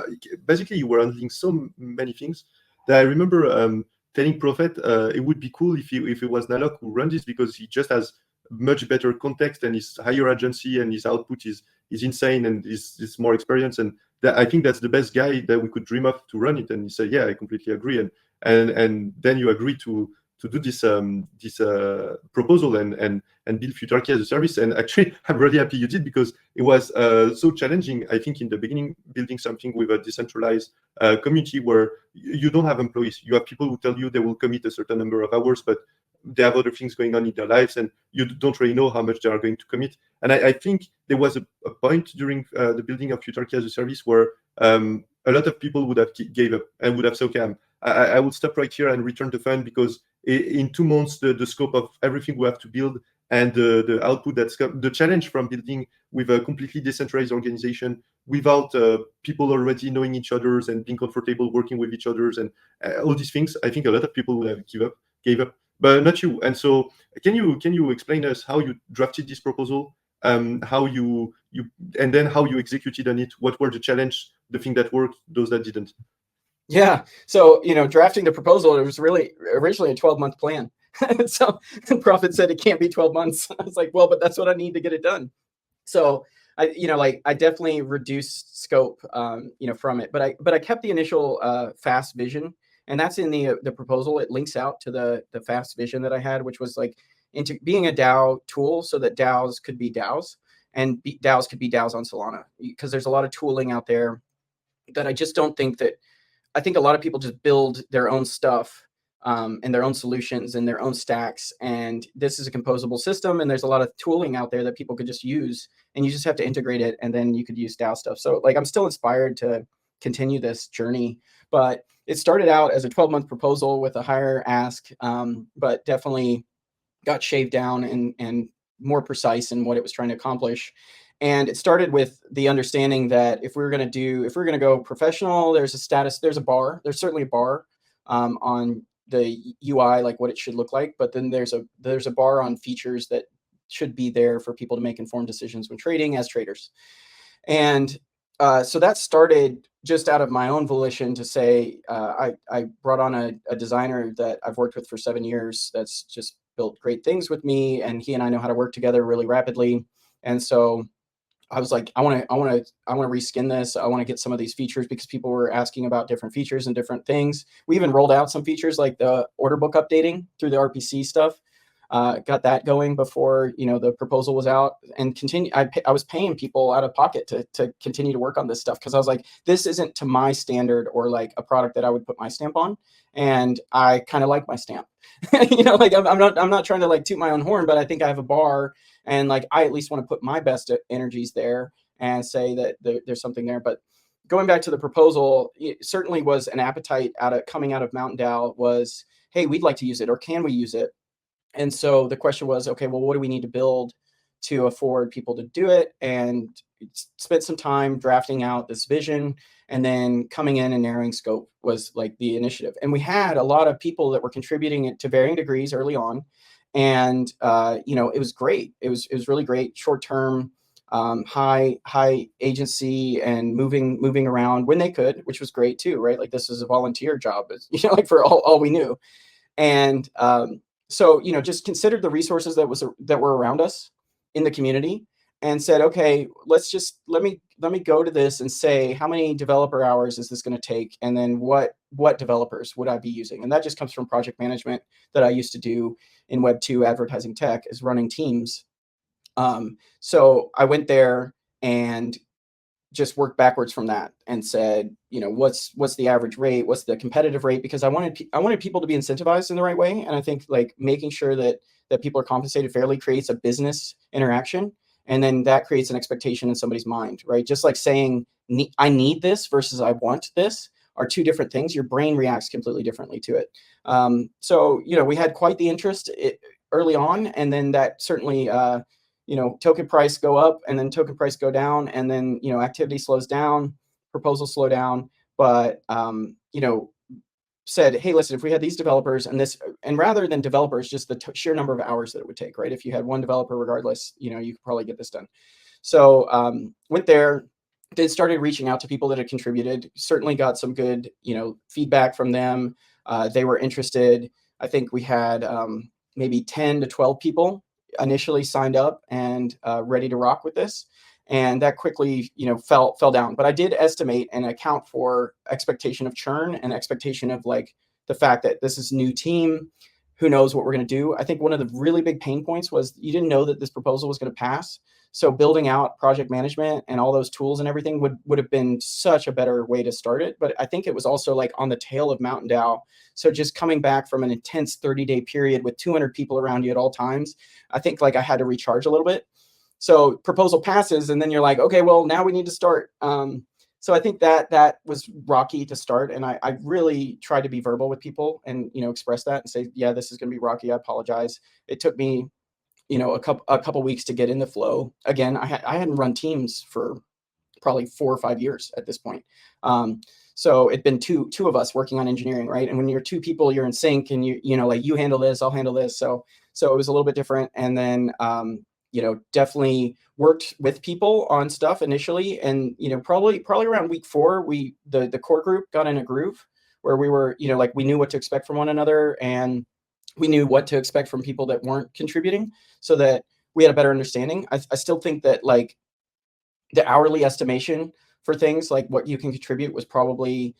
basically handling so many things that I remember telling Prophet it would be cool if it was Nallok who run this, because he just has much better context, and his higher agency, and his output is insane, and is more experience, and I think that's the best guy that we could dream of to run it. And he said, yeah, I completely agree. And then you agreed to do this proposal and build futarchy as a service. And actually, I'm really happy you did, because it was so challenging. I think in the beginning, building something with a decentralized community where you don't have employees. You have people who tell you they will commit a certain number of hours, but they have other things going on in their lives, and you don't really know how much they are going to commit. And I think there was a point during the building of futarchy as a service where a lot of people would have gave up and would have said, okay, I will stop right here and return the fund, because in 2 months, the scope of everything we have to build and the output that's the challenge from building with a completely decentralized organization without people already knowing each other's and being comfortable working with each other's and all these things, I think a lot of people would have gave up. But not you. And so can you explain us how you drafted this proposal, how you and then how you executed on it? What were the challenge, the thing that worked, those that didn't? Yeah. So, drafting the proposal, it was really originally a 12-month plan. So the Prophet said it can't be 12 months. I was like, well, but that's what I need to get it done. So I definitely reduced scope, from it, but I kept the initial fast vision. And that's in the proposal. It links out to the fast vision that I had, which was like, into being a DAO tool so that DAOs could be DAOs and DAOs could be DAOs on Solana, because there's a lot of tooling out there that I just don't think that, I think a lot of people just build their own stuff and their own solutions and their own stacks. And this is a composable system. And there's a lot of tooling out there that people could just use, and you just have to integrate it. And then you could use DAO stuff. So like, I'm still inspired to continue this journey, but it started out as a 12-month proposal with a higher ask, but definitely got shaved down and more precise in what it was trying to accomplish. And it started with the understanding that if we're going to go professional, there's a bar. There's certainly a bar on the UI, like what it should look like. But then there's a bar on features that should be there for people to make informed decisions when trading as traders. And so that started just out of my own volition to say, I brought on a designer that I've worked with for 7 years that's just built great things with me, and he and I know how to work together really rapidly. And so I was like, I want to reskin this. I want to get some of these features because people were asking about different features and different things. We even rolled out some features like the order book updating through the RPC stuff. Got that going before, the proposal was out, and I was paying people out of pocket to continue to work on this stuff, because I was like, this isn't to my standard or like a product that I would put my stamp on, and I kind of like my stamp. Like I'm not trying to like toot my own horn, but I think I have a bar, and like I at least want to put my best energies there and say that there's something there. But going back to the proposal, it certainly was an appetite coming out of Mountain DAO was, hey, we'd like to use it, or can we use it? And so the question was, okay, well, what do we need to build to afford people to do it? And spent some time drafting out this vision, and then coming in and narrowing scope was like the initiative. And we had a lot of people that were contributing it to varying degrees early on. And, it was great. It was really great, short-term, high agency, and moving around when they could, which was great too, right? Like this is a volunteer job, like for all we knew. And, so, just considered the resources that were around us in the community, and said, okay, let me go to this and say, how many developer hours is this going to take? And then what developers would I be using? And that just comes from project management that I used to do in Web2 advertising tech, is running teams. So I went there and just worked backwards from that and said, what's the average rate? What's the competitive rate? Because I wanted people to be incentivized in the right way. And I think like making sure that people are compensated fairly creates a business interaction. And then that creates an expectation in somebody's mind, right? Just like saying, I need this versus I want this are two different things. Your brain reacts completely differently to it. So, we had quite the interest early on. And then that certainly, token price go up, and then token price go down, and then, activity slows down, proposals slow down. But, said, hey, listen, if we had these developers and rather than developers, just the sheer number of hours that it would take, right? If you had one developer, regardless, you could probably get this done. So went there, started reaching out to people that had contributed, certainly got some good, feedback from them. They were interested. I think we had maybe 10 to 12 people initially signed up and ready to rock with this. And that quickly, fell down. But I did estimate and account for expectation of churn and expectation of like the fact that this is a new team. Who knows what we're going to do? I think one of the really big pain points was you didn't know that this proposal was going to pass. So building out project management and all those tools and everything would have been such a better way to start it. But I think it was also like on the tail of Mountain DAO. So just coming back from an intense 30-day period with 200 people around you at all times, I think like I had to recharge a little bit. So proposal passes, and then you're like, okay, well, now we need to start. So I think that was rocky to start. And I really tried to be verbal with people and, express that and say, yeah, this is going to be rocky. I apologize. It took me, a couple weeks to get in the flow. Again, I hadn't run teams for probably 4 or 5 years at this point. So it'd been two of us working on engineering, right? And when you're two people, you're in sync, and like you handle this, I'll handle this. So it was a little bit different. And then, definitely worked with people on stuff initially. And, probably around week 4, the core group got in a groove where we were, like we knew what to expect from one another, and we knew what to expect from people that weren't contributing, so that we had a better understanding. I still think that like the hourly estimation for things like what you can contribute was probably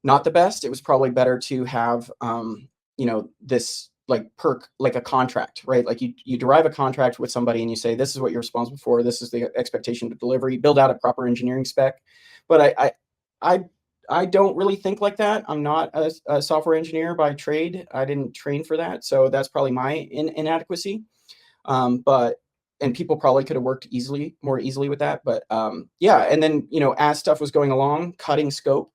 not the best. It was probably better to have, this like a contract, right? Like you derive a contract with somebody and you say, this is what you're responsible for. This is the expectation of delivery, build out a proper engineering spec. But I don't really think like that. I'm not a software engineer by trade. I didn't train for that. So that's probably my inadequacy. And people probably could have worked more easily with that. But yeah. And then, as stuff was going along, cutting scope.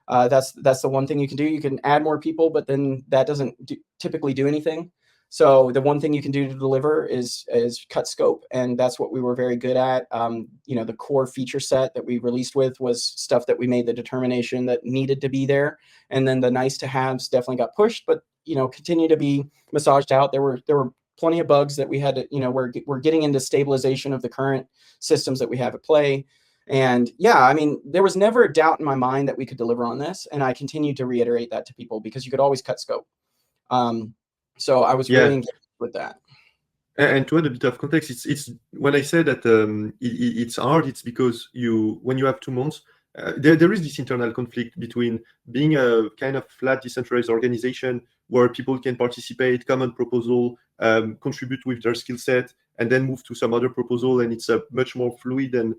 That's the one thing you can do. You can add more people, but then that doesn't typically do anything. So the one thing you can do to deliver is cut scope, and that's what we were very good at. The core feature set that we released with was stuff that we made the determination that needed to be there, and then the nice to haves definitely got pushed, but continue to be massaged out. There were plenty of bugs that we had to, we're getting into stabilization of the current systems that we have at play. And yeah, I mean, there was never a doubt in my mind that we could deliver on this. And I continue to reiterate that to people because you could always cut scope. So I was really engaged with that. And to add a bit of context, it's when I say that it's hard, it's because when you have 2 months, there is this internal conflict between being a kind of flat decentralized organization where people can participate, common proposal, contribute with their skill set, and then move to some other proposal, and it's a much more fluid and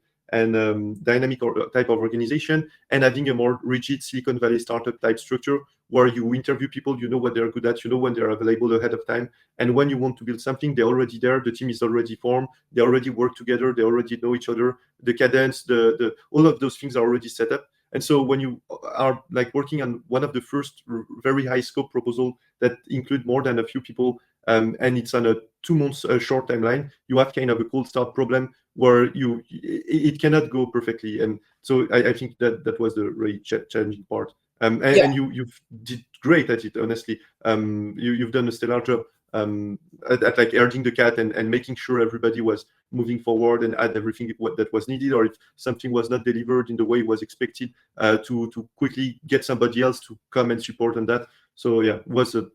dynamic type of organization, and having a more rigid Silicon Valley startup type structure where you interview people, you know what they're good at, you know when they're available ahead of time, and when you want to build something, they're already there, the team is already formed, they already work together, they already know each other, the cadence, the all of those things are already set up. And so when you are like working on one of the first very high scope proposal that include more than a few people, and it's on a 2 months short timeline, you have kind of a cold start problem where it cannot go perfectly. And so I think that was the really challenging part. And you've did great at it, honestly. You've done a stellar job at like herding the cat and making sure everybody was moving forward and add everything that was needed, or if something was not delivered in the way it was expected, to quickly get somebody else to come and support on that. So yeah, it was a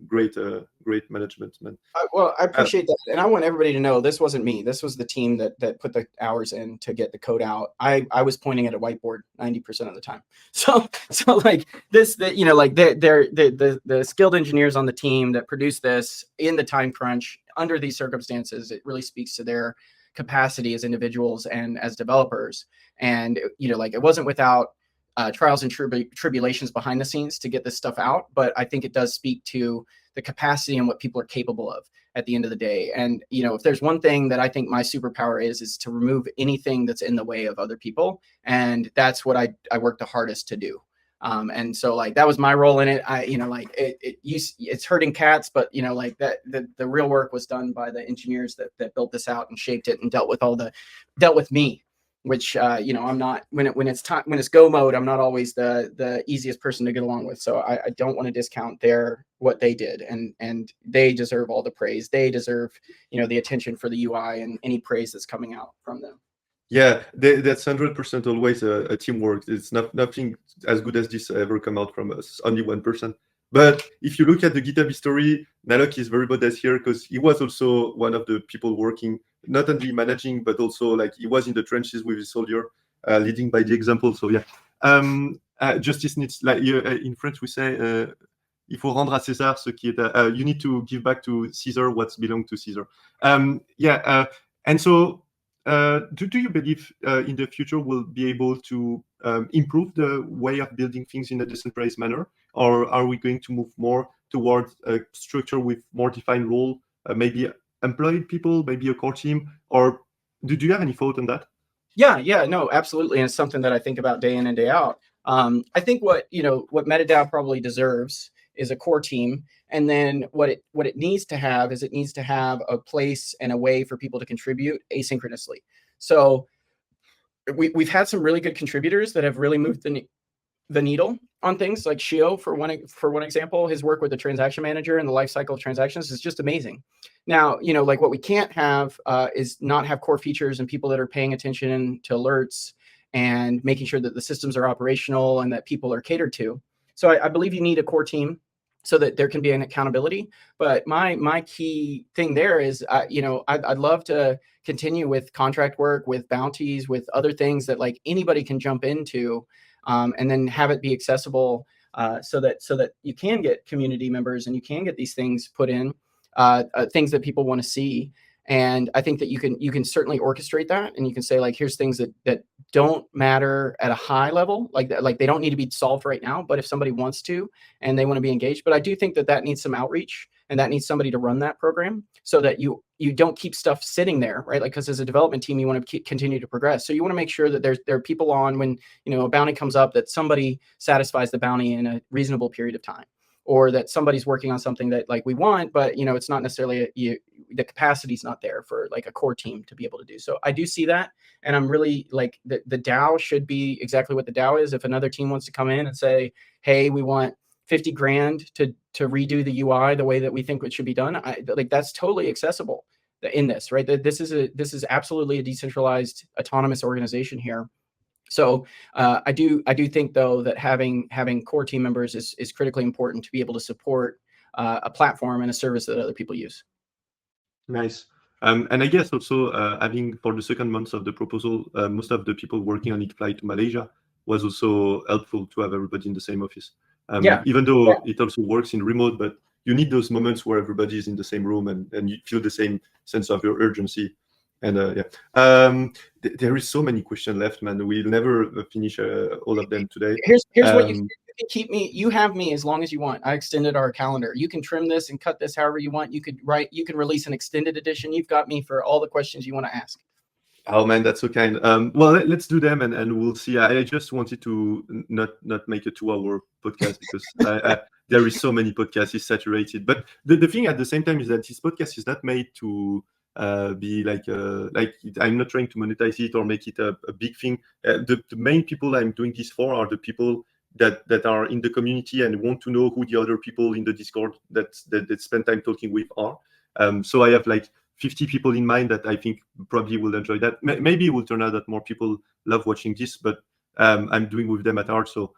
great management, man. Well, I appreciate that, and I want everybody to know this wasn't me. This was the team that put the hours in to get the code out. I was pointing at a whiteboard 90% of the time. So like this, like the skilled engineers on the team that produced this in the time crunch under these circumstances, it really speaks to their capacity as individuals and as developers. And like it wasn't without trials and tribulations behind the scenes to get this stuff out, but I think it does speak to the capacity and what people are capable of at the end of the day. And if there's one thing that I think my superpower is to remove anything that's in the way of other people, and that's what I work the hardest to do. And so like that was my role in it. It's herding cats, but like that the real work was done by the engineers that built this out and shaped it and dealt with me, which I'm not, when it's go mode, I'm not always the easiest person to get along with. So I don't want to discount what they did, and they deserve all the praise. They deserve the attention for the UI and any praise that's coming out from them. Yeah, that's 100% always a teamwork. It's nothing as good as this ever come out from us, only one person. But if you look at the GitHub history, Nallok is very modest here because he was also one of the people working, not only managing, but also like he was in the trenches with his soldier, leading by the example. So yeah, justice needs, like in French we say, il faut rendre à César ce qui est. You need to give back to Caesar what belongs to Caesar. And so. Do you believe in the future we'll be able to improve the way of building things in a decentralized manner, or are we going to move more towards a structure with more defined role, maybe employed people, maybe a core team, or do you have any thought on that? Yeah, no, absolutely, and it's something that I think about day in and day out. I think what metadao probably deserves is a core team, and then what it needs to have is it needs to have a place and a way for people to contribute asynchronously. So we've had some really good contributors that have really moved the needle on things, like Shio for one example. His work with the transaction manager and the life cycle of transactions is just amazing. Now, like what we can't have is not have core features and people that are paying attention to alerts and making sure that the systems are operational and that people are catered to. So I believe you need a core team so that there can be an accountability. But my key thing there is, I'd love to continue with contract work, with bounties, with other things that like anybody can jump into, and then have it be accessible so that you can get community members and you can get these things put in, things that people want to see. And I think that you can certainly orchestrate that, and you can say, like, here's things that don't matter at a high level, like they don't need to be solved right now, but if somebody wants to and they want to be engaged. But I do think that needs some outreach, and that needs somebody to run that program, so that you don't keep stuff sitting there, right? Like, because as a development team, you want to continue to progress. So you want to make sure that there are people on when, a bounty comes up, that somebody satisfies the bounty in a reasonable period of time, or that somebody's working on something that, like, we want, but it's not necessarily the capacity's not there for, like, a core team to be able to do. So I do see that, and I'm really like, the DAO should be exactly what the DAO is. If another team wants to come in and say, hey, we want 50 grand to redo the UI the way that we think it should be done, that's totally accessible in this, right? This is absolutely a decentralized autonomous organization here. So I do think, though, that having core team members is critically important to be able to support a platform and a service that other people use. Nice. And I guess also having, for the second month of the proposal, most of the people working on it fly to Malaysia was also helpful to have everybody in the same office. Even though it also works in remote, but you need those moments where everybody is in the same room and you feel the same sense of your urgency. And there is so many questions left, man. We'll never finish all of them today. Here's what you can keep me. You have me as long as you want. I extended our calendar. You can trim this and cut this however you want. You can release an extended edition. You've got me for all the questions you want to ask. Oh man, that's so kind. Well, let's do them and we'll see. I just wanted to not make a 2-hour podcast because there is so many podcasts. It's saturated. But the thing at the same time is that this podcast is not made to be like I'm not trying to monetize it or make it a big thing. The main people I'm doing this for are the people that are in the community and want to know who the other people in the Discord that spend time talking with are. So I have like 50 people in mind that I think probably will enjoy that. Maybe it will turn out that more people love watching this, but I'm doing with them at heart. So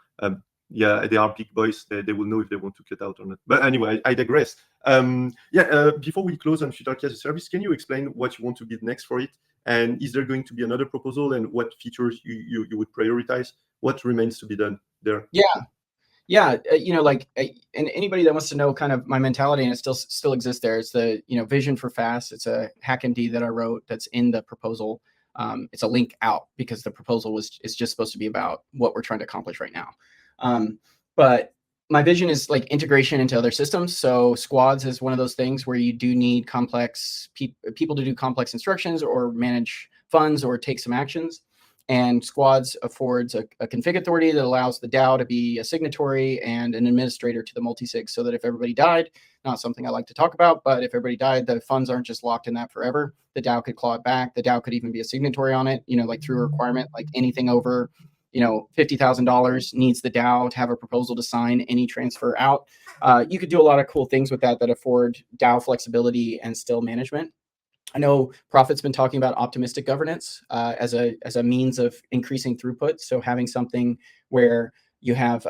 yeah, they are big boys. They will know if they want to cut out or not. But anyway, I digress. Before we close on futarchy as a service, can you explain what you want to build next for it? And is there going to be another proposal, and what features you would prioritize? What remains to be done there? Yeah. And anybody that wants to know kind of my mentality, and it still exists there, it's the, vision for faas. It's a hackmd that I wrote that's in the proposal. It's a link out because the proposal is just supposed to be about what we're trying to accomplish right now. But my vision is like integration into other systems. So squads is one of those things where you do need complex people to do complex instructions or manage funds or take some actions. And squads affords a config authority that allows the DAO to be a signatory and an administrator to the multisig, so that if everybody died, not something I like to talk about, but if everybody died, the funds aren't just locked in that forever. The DAO could claw it back. The DAO could even be a signatory on it, like through a requirement, like anything over, $50,000 needs the DAO to have a proposal to sign any transfer out. You could do a lot of cool things with that afford DAO flexibility and still management. I know Profit's been talking about optimistic governance as a means of increasing throughput. So having something where you have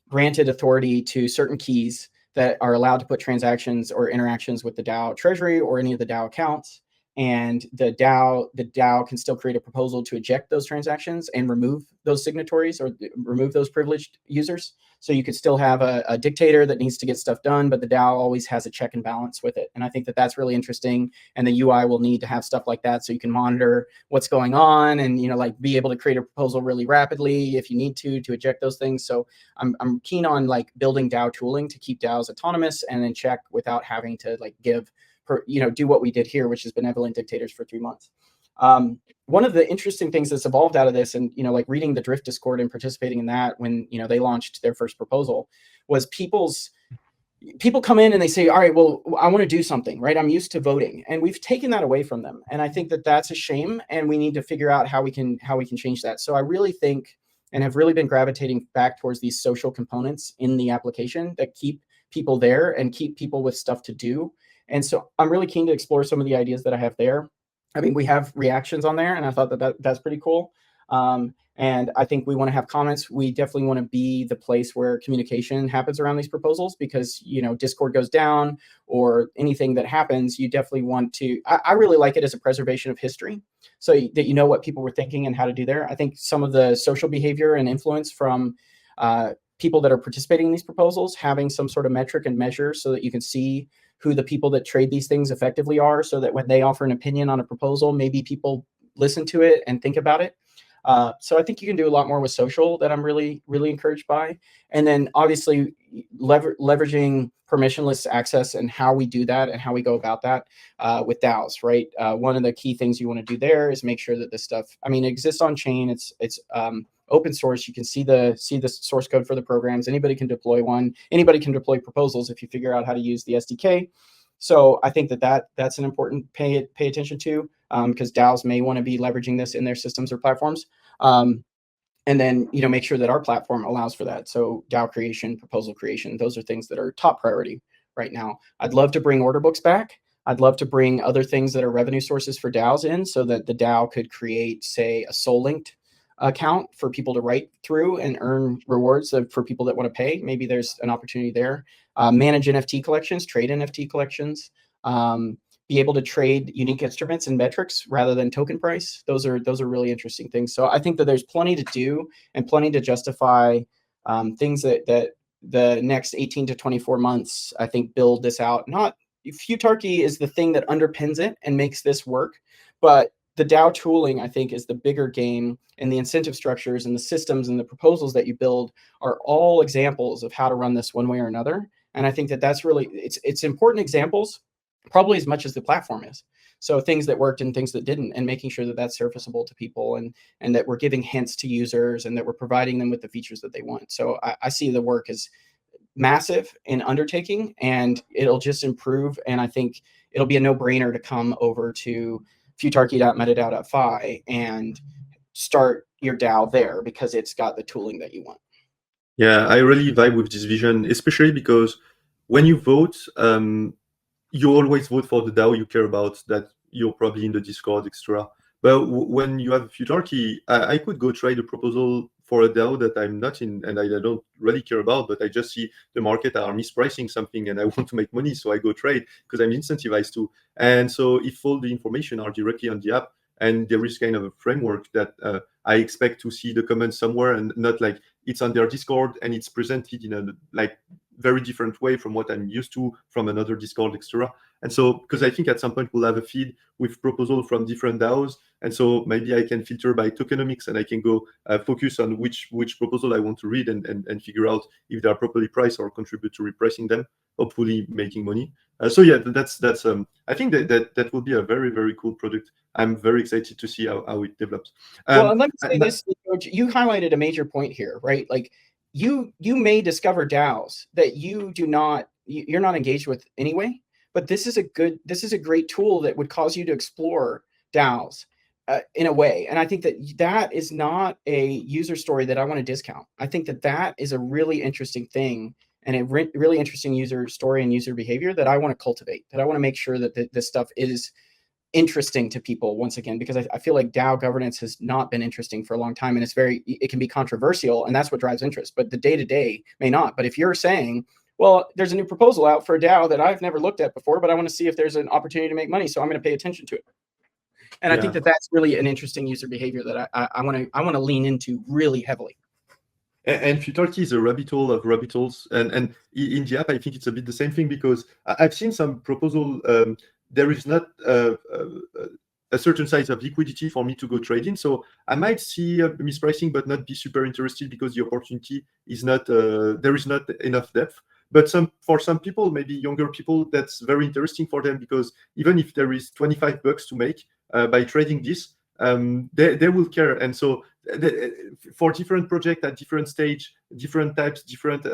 granted authority to certain keys that are allowed to put transactions or interactions with the DAO treasury or any of the DAO accounts, and the DAO can still create a proposal to eject those transactions and remove those signatories or remove those privileged users. So you could still have a dictator that needs to get stuff done, but the DAO always has a check and balance with it. And I think that's really interesting. And the UI will need to have stuff like that, so you can monitor what's going on and, be able to create a proposal really rapidly if you need to eject those things. So I'm keen on building DAO tooling to keep DAOs autonomous and in check without having to do what we did here, which is benevolent dictators for 3 months. One of the interesting things that's evolved out of this, and reading the Drift Discord and participating in that when they launched their first proposal, was people come in and they say, all right, well, I want to do something, right? I'm used to voting, and we've taken that away from them, and I think that's a shame, and we need to figure out how we can change that. So I really think, and have really been gravitating back towards these social components in the application that keep people there and keep people with stuff to do. And so I'm really keen to explore some of the ideas that I have there. I mean, we have reactions on there, and I thought that's pretty cool. And I think we want to have comments. We definitely want to be the place where communication happens around these proposals, because, Discord goes down or anything that happens, you definitely want to, I really like it as a preservation of history, so that what people were thinking and how to do there. I think some of the social behavior and influence from people that are participating in these proposals having some sort of metric and measure so that you can see who the people that trade these things effectively are, so that when they offer an opinion on a proposal, maybe people listen to it and think about it. So I think you can do a lot more with social that I'm really, really encouraged by. And then obviously leveraging permissionless access and how we do that and how we go about that with DAOs, right? One of the key things you want to do there is make sure that this stuff, I mean, it exists on chain. It's open source. You can see the source code for the programs. Anybody can deploy one. Anybody can deploy proposals if you figure out how to use the SDK. So I think that's an important pay attention to, because DAOs may want to be leveraging this in their systems or platforms. And then, make sure that our platform allows for that. So DAO creation, proposal creation, those are things that are top priority right now. I'd love to bring order books back. I'd love to bring other things that are revenue sources for DAOs in, so that the DAO could create, say, a Sol linked account for people to write through and earn rewards for people that want to pay. Maybe there's an opportunity there. Manage NFT collections, trade NFT collections, be able to trade unique instruments and metrics rather than token price. Those are really interesting things. So I think that there's plenty to do and plenty to justify things that the next 18 to 24 months, I think, build this out. Not futarchy is the thing that underpins it and makes this work, but the DAO tooling, I think, is the bigger game, and the incentive structures and the systems and the proposals that you build are all examples of how to run this one way or another. And I think that that's really, it's important examples, probably as much as the platform is. So things that worked and things that didn't, and making sure that that's surfaceable to people, and that we're giving hints to users, and that we're providing them with the features that they want. So I see the work as massive in undertaking, and it'll just improve. And I think it'll be a no-brainer to come over to futarchy.metadao.fi and start your DAO there, because it's got the tooling that you want. Yeah, I really vibe with this vision, especially because when you vote, you always vote for the DAO you care about, that you're probably in the Discord, etc. But when you have a futarchy, I could go trade a proposal for a DAO that I'm not in and I don't really care about, but I just see the market are mispricing something and I want to make money, so I go trade because I'm incentivized to. And so if all the information are directly on the app, and there is kind of a framework that I expect to see the comments somewhere, and not like it's on their Discord and it's presented in a like very different way from what I'm used to from another Discord, etc. And so, because I think at some point we'll have a feed with proposals from different DAOs, and so maybe I can filter by tokenomics, and I can go focus on which proposal I want to read, and figure out if they are properly priced or contribute to repricing them, hopefully making money. So yeah, that's I think that will be a very, very cool product. I'm very excited to see how it develops. Well, and let me say this, you highlighted a major point here, right? Like you may discover DAOs that you're not engaged with anyway, but this is a great tool that would cause you to explore DAOs in a way. And I think that is not a user story that I want to discount. I think that is a really interesting thing, and a really interesting user story and user behavior that I want to cultivate, that I want to make sure that this stuff is interesting to people once again, because I feel like DAO governance has not been interesting for a long time, and it can be controversial, and that's what drives interest, but the day-to-day may not. But if you're saying, well, there's a new proposal out for a DAO that I've never looked at before, but I want to see if there's an opportunity to make money, so I'm going to pay attention to it. And I think that's really an interesting user behavior that I want to lean into really heavily. And futarchy is a rabbit hole of rabbit holes, and in the app I think it's a bit the same thing, because I've seen some proposal. There is not a certain size of liquidity for me to go trade in, so I might see a mispricing but not be super interested, because the opportunity is not there is not enough depth. But for some people, maybe younger people, that's very interesting for them, because even if there is $25 to make by trading this, they will care. And so for different projects at different stage, different types, different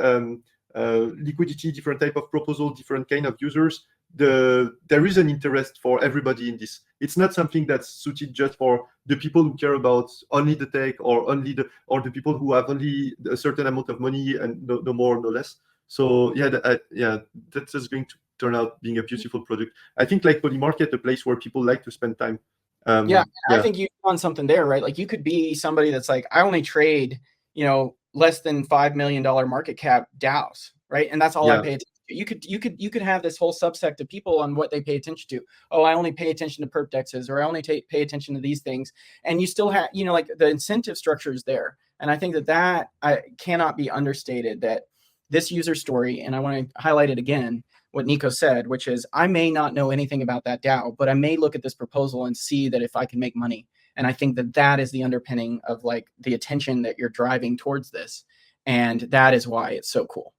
liquidity, different type of proposal, different kind of users, there is an interest for everybody in this. It's not something that's suited just for the people who care about only the tech, or the people who have only a certain amount of money and no more, no less. So yeah, that's just going to turn out being a beautiful product. I think like Polymarket, a place where people like to spend time. I think you found something there, right? Like you could be somebody that's like, I only trade, less than $5 million market cap DAOs, right? And that's all I pay attention You could have this whole subsect of people on what they pay attention to. Oh, I only pay attention to perp dexes, or I only pay attention to these things. And you still have, like the incentive structure is there. And I think that cannot be understated, that this user story, and I want to highlight it again, what Nico said, which is, I may not know anything about that DAO, but I may look at this proposal and see that if I can make money. And I think that is the underpinning of like the attention that you're driving towards this. And that is why it's so cool.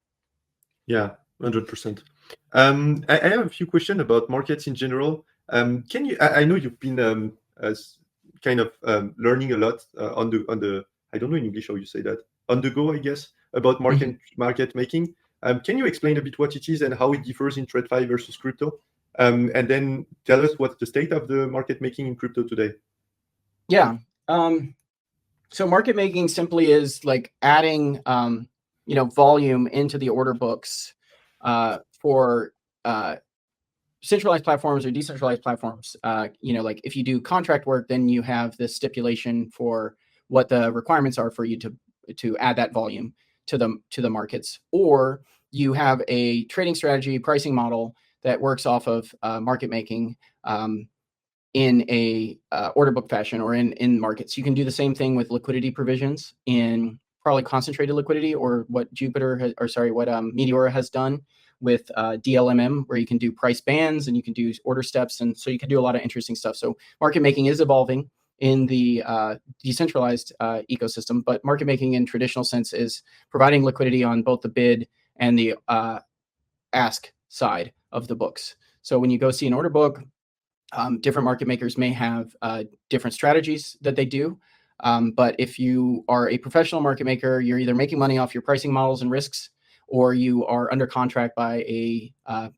Yeah, 100%. I have a few questions about markets in general. Can you? I know you've been kind of learning a lot on the I don't know in English how you say that, on the go, I guess, about market making. Can you explain a bit what it is and how it differs in TradFi versus crypto? And then tell us what's the state of the market making in crypto today. Yeah. So market making simply is like adding volume into the order books for centralized platforms or decentralized platforms. Like if you do contract work, then you have this stipulation for what the requirements are for you to add that volume to the markets, or you have a trading strategy pricing model that works off of market making in a order book fashion, or in markets. You can do the same thing with liquidity provisions in probably concentrated liquidity, or what Meteora has done with DLMM, where you can do price bands and you can do order steps. And so you can do a lot of interesting stuff. So market making is evolving in the decentralized ecosystem, but market making in traditional sense is providing liquidity on both the bid and the ask side of the books. So when you go see an order book, different market makers may have different strategies that they do. But if you are a professional market maker, you're either making money off your pricing models and risks, or you are under contract by a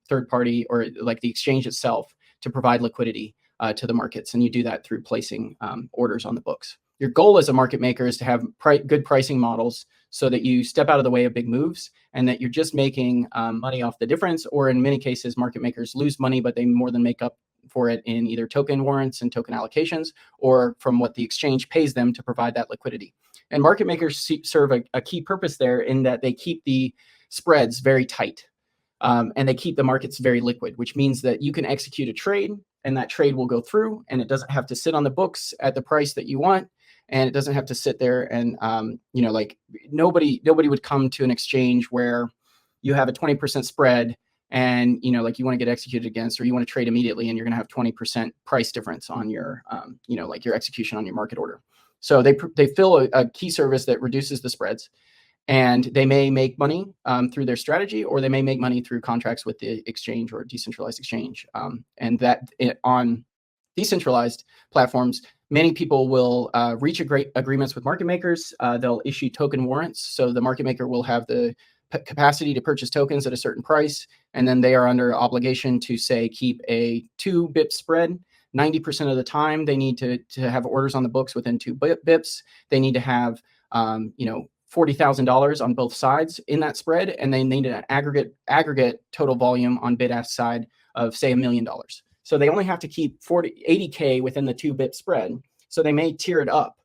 third party, or like the exchange itself, to provide liquidity to the markets. And you do that through placing orders on the books. Your goal as a market maker is to have good pricing models so that you step out of the way of big moves, and that you're just making money off the difference. Or in many cases, market makers lose money, but they more than make up for it in either token warrants and token allocations, or from what the exchange pays them to provide that liquidity. And market makers serve a key purpose there, in that they keep the spreads very tight, and they keep the markets very liquid, which means that you can execute a trade and that trade will go through, and it doesn't have to sit on the books at the price that you want. And it doesn't have to sit there and, like nobody would come to an exchange where you have a 20% spread and, like you want to get executed against, or you want to trade immediately, and you're going to have 20% price difference on your, like your execution on your market order. So they fill a key service that reduces the spreads, and they may make money through their strategy, or they may make money through contracts with the exchange or decentralized exchange. And that on decentralized platforms, many people will reach agreements with market makers. They'll issue token warrants. So the market maker will have the capacity to purchase tokens at a certain price, and then they are under obligation to, say, keep a 2 bip spread. 90% of the time, they need to have orders on the books within 2 bips. They need to have, $40,000 on both sides in that spread, and they need an aggregate total volume on bid-ask side of, say, $1 million. So they only have to keep 80K within the 2 bip spread. So they may tier it up.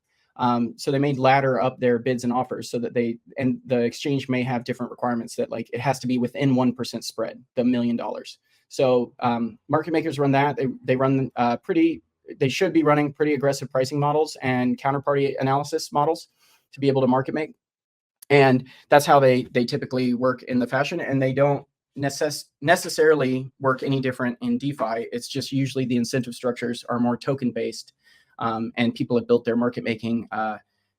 So they may ladder up their bids and offers so that and the exchange may have different requirements that, like, it has to be within 1% spread, the $1 million. So market makers run that. They run they should be running pretty aggressive pricing models and counterparty analysis models to be able to market make. And that's how they typically work in the fashion. And they don't necessarily work any different in DeFi. It's just usually the incentive structures are more token based. And people have built their market making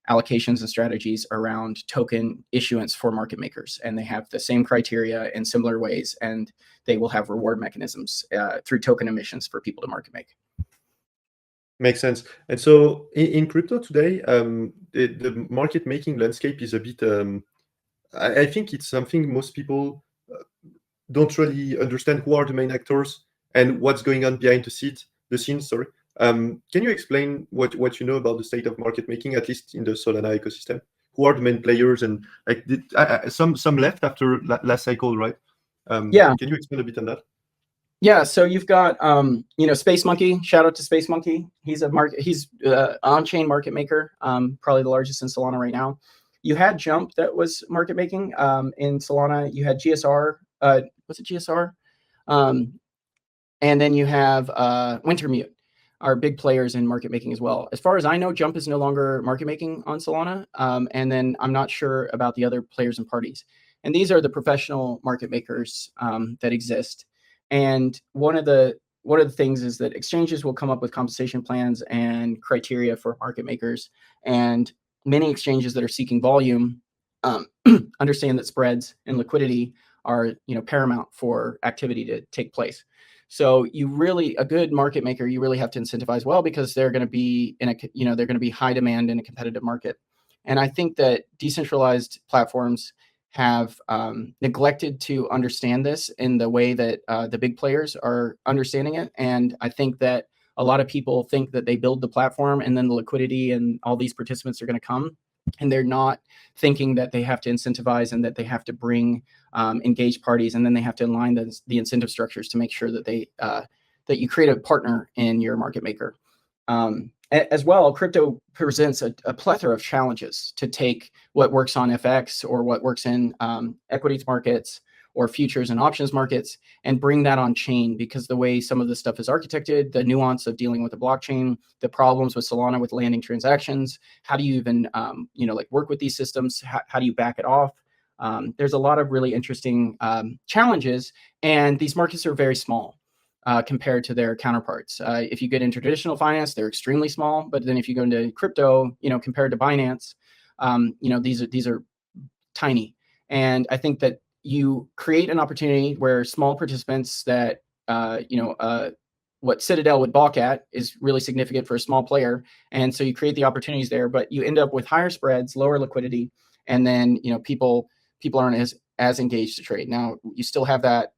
allocations and strategies around token issuance for market makers. And they have the same criteria in similar ways. And they will have reward mechanisms through token emissions for people to market make. Makes sense. And so in crypto today, the market making landscape is a bit, I think it's something most people don't really understand who are the main actors and what's going on behind the scenes. Can you explain what you know about the state of market making, at least in the Solana ecosystem? Who are the main players, and like some left after last cycle, right? Yeah. Can you explain a bit on that? Yeah, so you've got Space Monkey. Shout out to Space Monkey. He's on-chain market maker, probably the largest in Solana right now. You had Jump that was market making in Solana. You had GSR what's it, GSR? And then you have Wintermute, are big players in market making as well. As far as I know, Jump is no longer market making on Solana. And then I'm not sure about the other players and parties. And these are the professional market makers that exist. And one of the things is that exchanges will come up with compensation plans and criteria for market makers. And many exchanges that are seeking volume understand that spreads and liquidity are paramount for activity to take place. So a good market maker, you really have to incentivize well, because they're going to be they're going to be high demand in a competitive market. And I think that decentralized platforms have neglected to understand this in the way that the big players are understanding it. And I think that a lot of people think that they build the platform and then the liquidity and all these participants are going to come. And they're not thinking that they have to incentivize and that they have to bring engaged parties, and then they have to align the incentive structures to make sure that that you create a partner in your market maker. As well, crypto presents a plethora of challenges to take what works on FX or what works in equities markets or futures and options markets and bring that on chain, because the way some of this stuff is architected, the nuance of dealing with the blockchain, the problems with Solana with landing transactions, how do you even work with these systems? How do you back it off? There's a lot of really interesting challenges, and these markets are very small compared to their counterparts. If you get into traditional finance, they're extremely small, but then if you go into crypto, compared to Binance, these are tiny. And I think that you create an opportunity where small participants that, what Citadel would balk at is really significant for a small player. And so you create the opportunities there, but you end up with higher spreads, lower liquidity, and then, people aren't as engaged to trade. Now, you still have that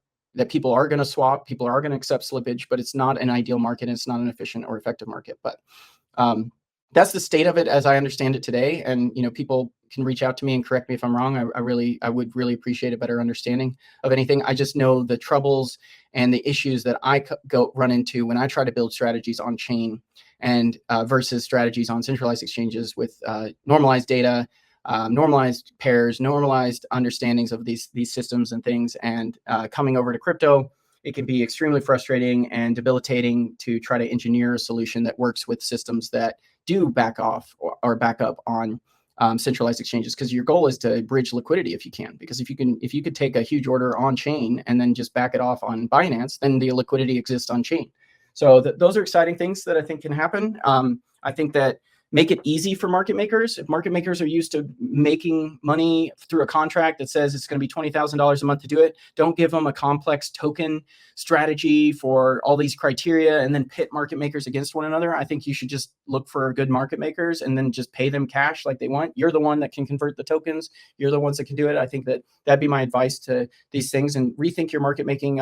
people are going to swap, people are going to accept slippage, but it's not an ideal market. And it's not an efficient or effective market. But that's the state of it as I understand it today. And, people can reach out to me and correct me if I'm wrong. I would really appreciate a better understanding of anything. I just know the troubles and the issues that I run into when I try to build strategies on chain and versus strategies on centralized exchanges with normalized data, normalized pairs, normalized understandings of these systems and things. And coming over to crypto, it can be extremely frustrating and debilitating to try to engineer a solution that works with systems that do back off or back up on centralized exchanges, because your goal is to bridge liquidity if you can. Because if you could take a huge order on chain and then just back it off on Binance, then the liquidity exists on chain. So those are exciting things that I think can happen. I think that make it easy for market makers. If market makers are used to making money through a contract that says it's going to be $20,000 a month to do it, don't give them a complex token strategy for all these criteria and then pit market makers against one another. I think you should just look for good market makers and then just pay them cash like they want. You're the one that can convert the tokens. You're the ones that can do it. I think that'd be my advice to these things, and rethink your market making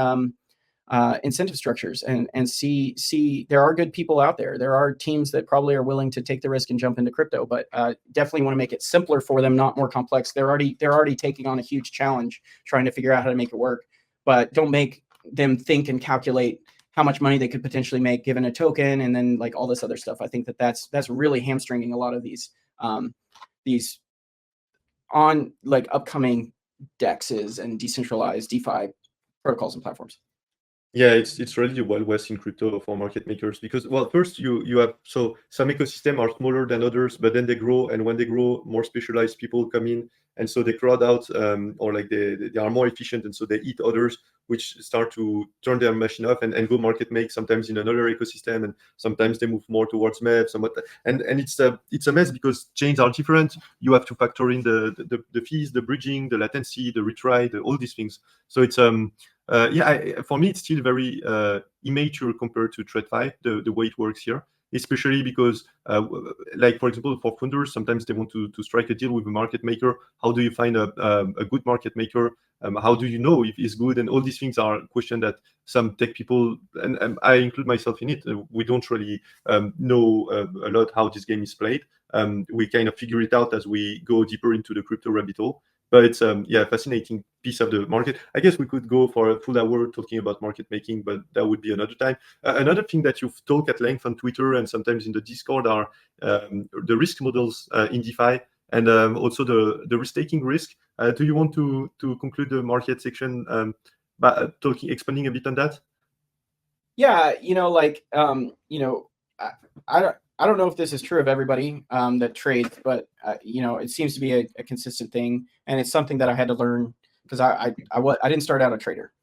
incentive structures and see there are good people out there. There are teams that probably are willing to take the risk and jump into crypto, but definitely want to make it simpler for them, not more complex. They're already taking on a huge challenge trying to figure out how to make it work, but don't make them think and calculate how much money they could potentially make given a token and then like all this other stuff. I think that's really hamstringing a lot of these on like upcoming DEXs and decentralized DeFi protocols and platforms. Yeah, it's really the Wild West in crypto for market makers, because, well, first you have, so some ecosystems are smaller than others, but then they grow, and when they grow, more specialized people come in, and so they crowd out, or like they are more efficient, and so they eat others, which start to turn their machine off and go market make, sometimes in another ecosystem, and sometimes they move more towards MEV, somewhat, and it's a mess because chains are different. You have to factor in the fees, the bridging, the latency, the retry, all these things. So it's for me, it's still very immature compared to TradFi, the way it works here, especially because, like, for example, for founders, sometimes they want to strike a deal with a market maker. How do you find a good market maker? How do you know if he's good? And all these things are questions that some tech people, and I include myself in it, we don't really know a lot how this game is played. We kind of figure it out as we go deeper into the crypto rabbit hole. But it's fascinating piece of the market. I guess we could go for a full hour talking about market making, but that would be another time. Another thing that you've talked at length on Twitter and sometimes in the Discord are the risk models in DeFi, and also the restaking risk. Do you want to conclude the market section by expanding a bit on that? Yeah, I don't know if this is true of everybody that trades, but it seems to be a consistent thing, and it's something that I had to learn because I didn't start out a trader.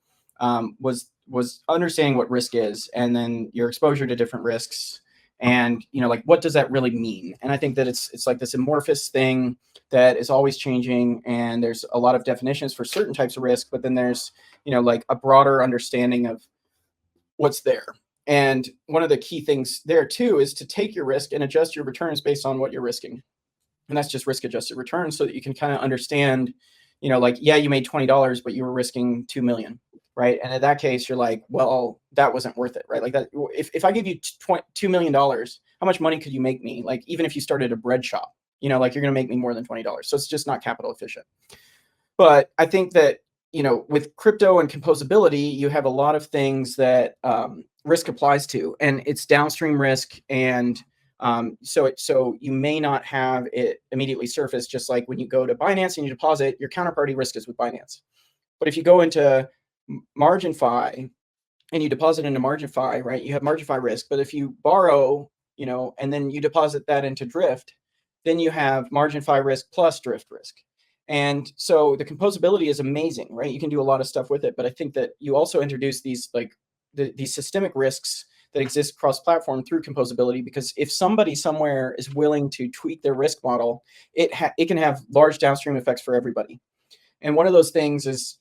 Was understanding what risk is, and then your exposure to different risks, and like what does that really mean? And I think that it's like this amorphous thing that is always changing, and there's a lot of definitions for certain types of risk, but then there's like a broader understanding of what's there. And one of the key things there too is to take your risk and adjust your returns based on what you're risking. And that's just risk adjusted returns, so that you can kind of understand, like, yeah, you made $20, but you were risking 2 million. Right. And in that case, you're like, well, that wasn't worth it. Right. Like that. If I give you $2 million, how much money could you make me? Like, even if you started a bread shop, like you're going to make me more than $20. So it's just not capital efficient. But I think that, with crypto and composability, you have a lot of things that risk applies to, and it's downstream risk. And so you may not have it immediately surface, just like when you go to Binance and you deposit, your counterparty risk is with Binance. But if you go into MarginFi and you deposit into MarginFi, right, you have MarginFi risk. But if you borrow, and then you deposit that into Drift, then you have MarginFi risk plus Drift risk. And so the composability is amazing, right? You can do a lot of stuff with it, but I think that you also introduce these these systemic risks that exist cross-platform through composability, because if somebody somewhere is willing to tweak their risk model, it can have large downstream effects for everybody. And one of those things is,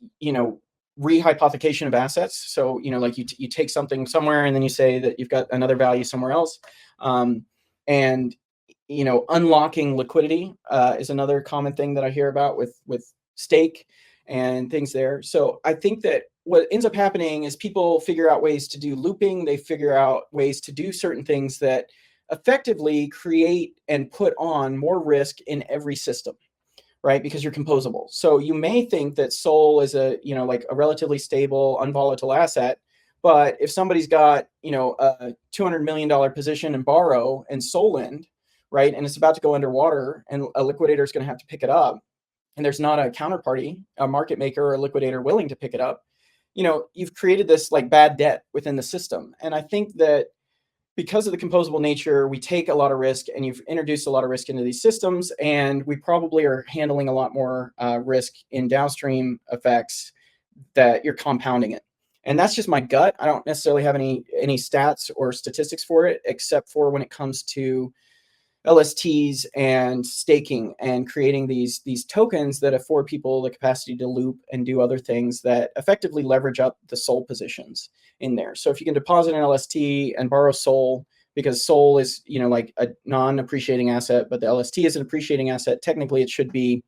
rehypothecation of assets. So, like you take something somewhere and then you say that you've got another value somewhere else. And unlocking liquidity is another common thing that I hear about with stake and things there. So I think that what ends up happening is people figure out ways to do looping. They figure out ways to do certain things that effectively create and put on more risk in every system, right? Because you're composable. So you may think that Sol is a relatively stable, unvolatile asset. But if somebody's got, a $200 million position in Borrow and Solend, right, and it's about to go underwater, and a liquidator is going to have to pick it up, and there's not a counterparty, a market maker or a liquidator willing to pick it up, you've created this like bad debt within the system. And I think that because of the composable nature, we take a lot of risk, and you've introduced a lot of risk into these systems, and we probably are handling a lot more risk in downstream effects that you're compounding it. And that's just my gut. I don't necessarily have any stats or statistics for it, except for when it comes to LSTs and staking and creating these tokens that afford people the capacity to loop and do other things that effectively leverage up the SOL positions in there. So if you can deposit an LST and borrow SOL, because SOL is, like a non-appreciating asset, but the LST is an appreciating asset. Technically, it should be,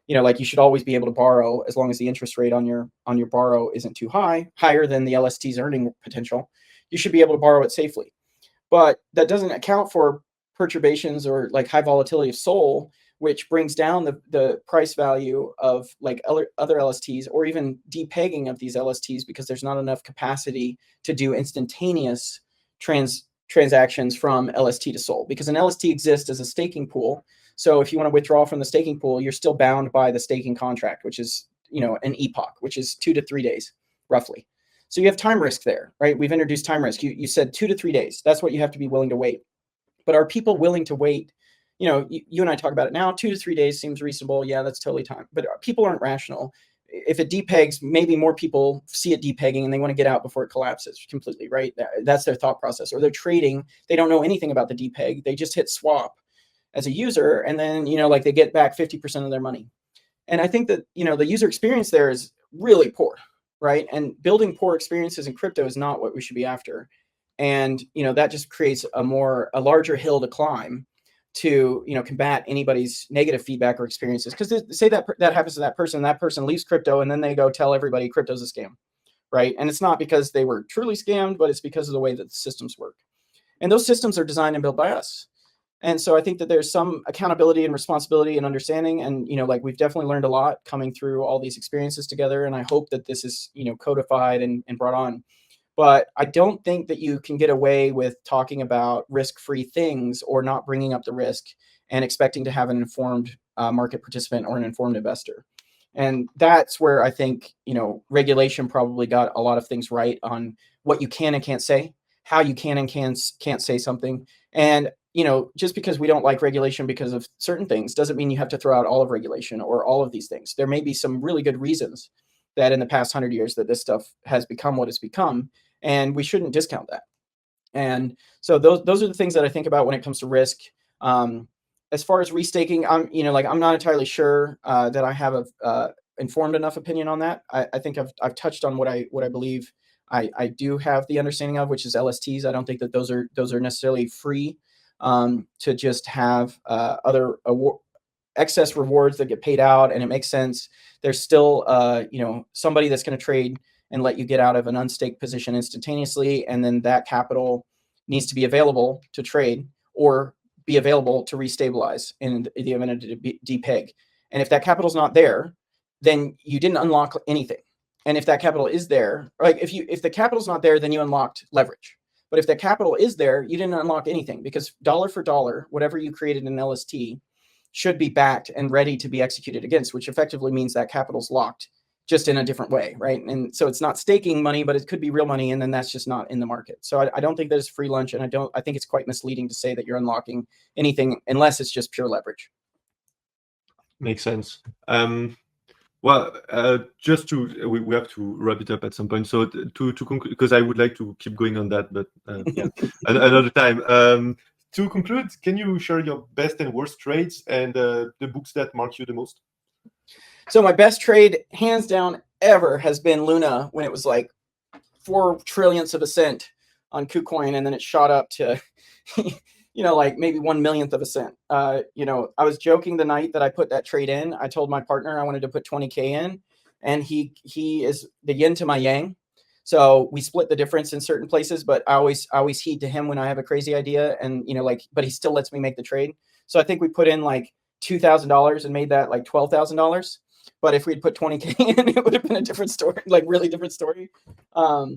like you should always be able to borrow as long as the interest rate on your borrow isn't too higher than the LST's earning potential. You should be able to borrow it safely. But that doesn't account for perturbations or like high volatility of SOL, which brings down the price value of like other LSTs, or even depegging of these LSTs, because there's not enough capacity to do instantaneous transactions from LST to SOL, because an LST exists as a staking pool. So if you want to withdraw from the staking pool, you're still bound by the staking contract, which is, an epoch, which is 2 to 3 days roughly. So you have time risk there, right? We've introduced time risk. You said 2 to 3 days. That's what you have to be willing to wait. But are people willing to wait? You and I talk about it now. 2 to 3 days seems reasonable. Yeah, that's totally time. But people aren't rational. If it depegs, maybe more people see it depegging and they want to get out before it collapses completely, right? That's their thought process. Or they're trading. They don't know anything about the depeg. They just hit swap as a user, and then, like they get back 50% of their money. And I think that, the user experience there is really poor, right? And building poor experiences in crypto is not what we should be after. And, that just creates a larger hill to climb to, combat anybody's negative feedback or experiences. Because say that happens to that person leaves crypto, and then they go tell everybody crypto's a scam, right? And it's not because they were truly scammed, but it's because of the way that the systems work. And those systems are designed and built by us. And so I think that there's some accountability and responsibility and understanding. And, like we've definitely learned a lot coming through all these experiences together. And I hope that this is, codified and brought on. But I don't think that you can get away with talking about risk-free things or not bringing up the risk and expecting to have an informed market participant or an informed investor. And that's where I think, regulation probably got a lot of things right on what you can and can't say, how you can and can't say something. And, just because we don't like regulation because of certain things doesn't mean you have to throw out all of regulation or all of these things. There may be some really good reasons that in the past 100 years that this stuff has become what it's become, and we shouldn't discount that. And so those are the things that I think about when it comes to risk. As far as restaking, I'm not entirely sure that I have a informed enough opinion on that. I think I've touched on what I believe I do have the understanding of, which is LSTs. I don't think that those are necessarily free to just have other excess rewards that get paid out, and it makes sense. There's still somebody that's going to trade and let you get out of an unstaked position instantaneously, and then that capital needs to be available to trade or be available to restabilize in the event of a depeg. And if that capital is not there, then you didn't unlock anything. And if that capital is there, like if the capital is not there, then you unlocked leverage. But if the capital is there, you didn't unlock anything, because dollar for dollar, whatever you created in LST should be backed and ready to be executed against, which effectively means that capital's locked, just in a different way, right? And so it's not staking money, but it could be real money, and then that's just not in the market. So I don't think there's free lunch, and I think it's quite misleading to say that you're unlocking anything unless it's just pure leverage. Makes sense. Well, just we have to wrap it up at some point. So to conclude, because I would like to keep going on that, but yeah, another time. To conclude, can you share your best and worst trades and the books that mark you the most? So my best trade, hands down, ever has been Luna, when it was like 4 trillionths of a cent on KuCoin, and then it shot up to, like maybe 1/1,000,000th of a cent. I was joking the night that I put that trade in. I told my partner I wanted to put 20K in, and he is the yin to my yang. So we split the difference in certain places, but I always heed to him when I have a crazy idea, and but he still lets me make the trade. So I think we put in like $2,000 and made that like $12,000. But if we'd put 20K in, it would have been a different story, like really different story. I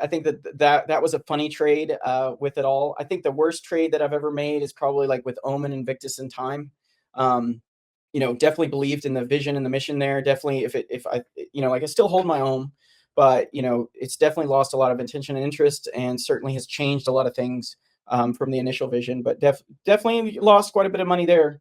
think that was a funny trade with it all. I think the worst trade that I've ever made is probably like with Ohm and Invictus in time. Definitely believed in the vision and the mission there. Definitely, if I still hold my Ohm, but it's definitely lost a lot of attention and interest, and certainly has changed a lot of things from the initial vision. But definitely lost quite a bit of money there.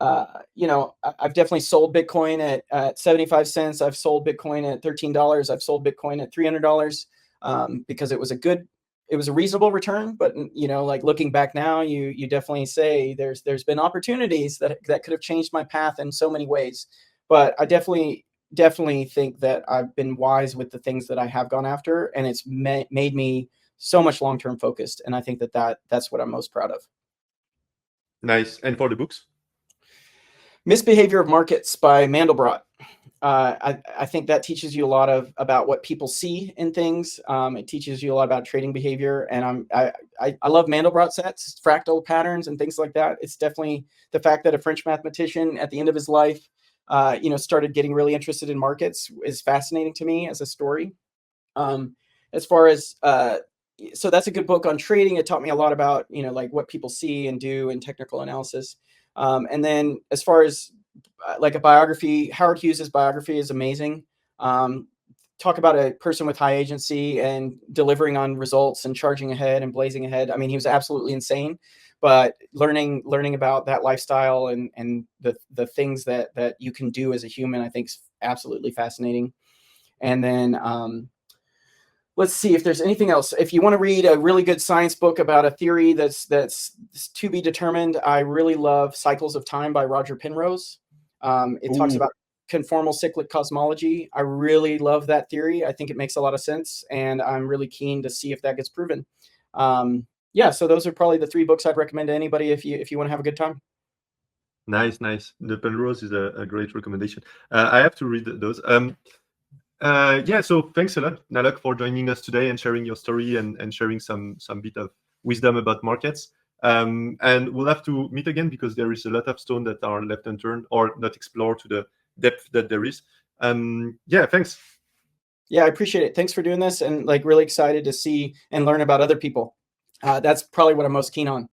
I've definitely sold Bitcoin at 75 cents. I've sold Bitcoin at $13. I've sold Bitcoin at $300 because it was a reasonable return. But looking back now, you definitely say there's been opportunities that could have changed my path in so many ways. But I definitely think that I've been wise with the things that I have gone after, and it's made me so much long-term focused. And I think that's what I'm most proud of. Nice. And for the books? Misbehavior of Markets by Mandelbrot. I think that teaches you a lot about what people see in things. It teaches you a lot about trading behavior, and I love Mandelbrot sets, fractal patterns, and things like that. It's definitely the fact that a French mathematician at the end of his life, started getting really interested in markets is fascinating to me as a story. As far as so that's a good book on trading. It taught me a lot about like what people see and do in technical analysis. And then as far as like a biography, Howard Hughes's biography is amazing. Talk about a person with high agency and delivering on results and charging ahead and blazing ahead. I mean, he was absolutely insane, but learning about that lifestyle and the things that you can do as a human, I think is absolutely fascinating. And then, let's see if there's anything else. If you want to read a really good science book about a theory that's to be determined, I really love Cycles of Time by Roger Penrose. It talks about conformal cyclic cosmology. I really love that theory. I think it makes a lot of sense, and I'm really keen to see if that gets proven. So those are probably the 3 books I'd recommend to anybody if you want to have a good time. Nice. The Penrose is a great recommendation. I have to read those. So thanks a lot, Nallok, for joining us today and sharing your story and sharing some bit of wisdom about markets. And we'll have to meet again, because there is a lot of stone that are left unturned or not explored to the depth that there is. Thanks. Yeah, I appreciate it. Thanks for doing this, and like really excited to see and learn about other people. That's probably what I'm most keen on.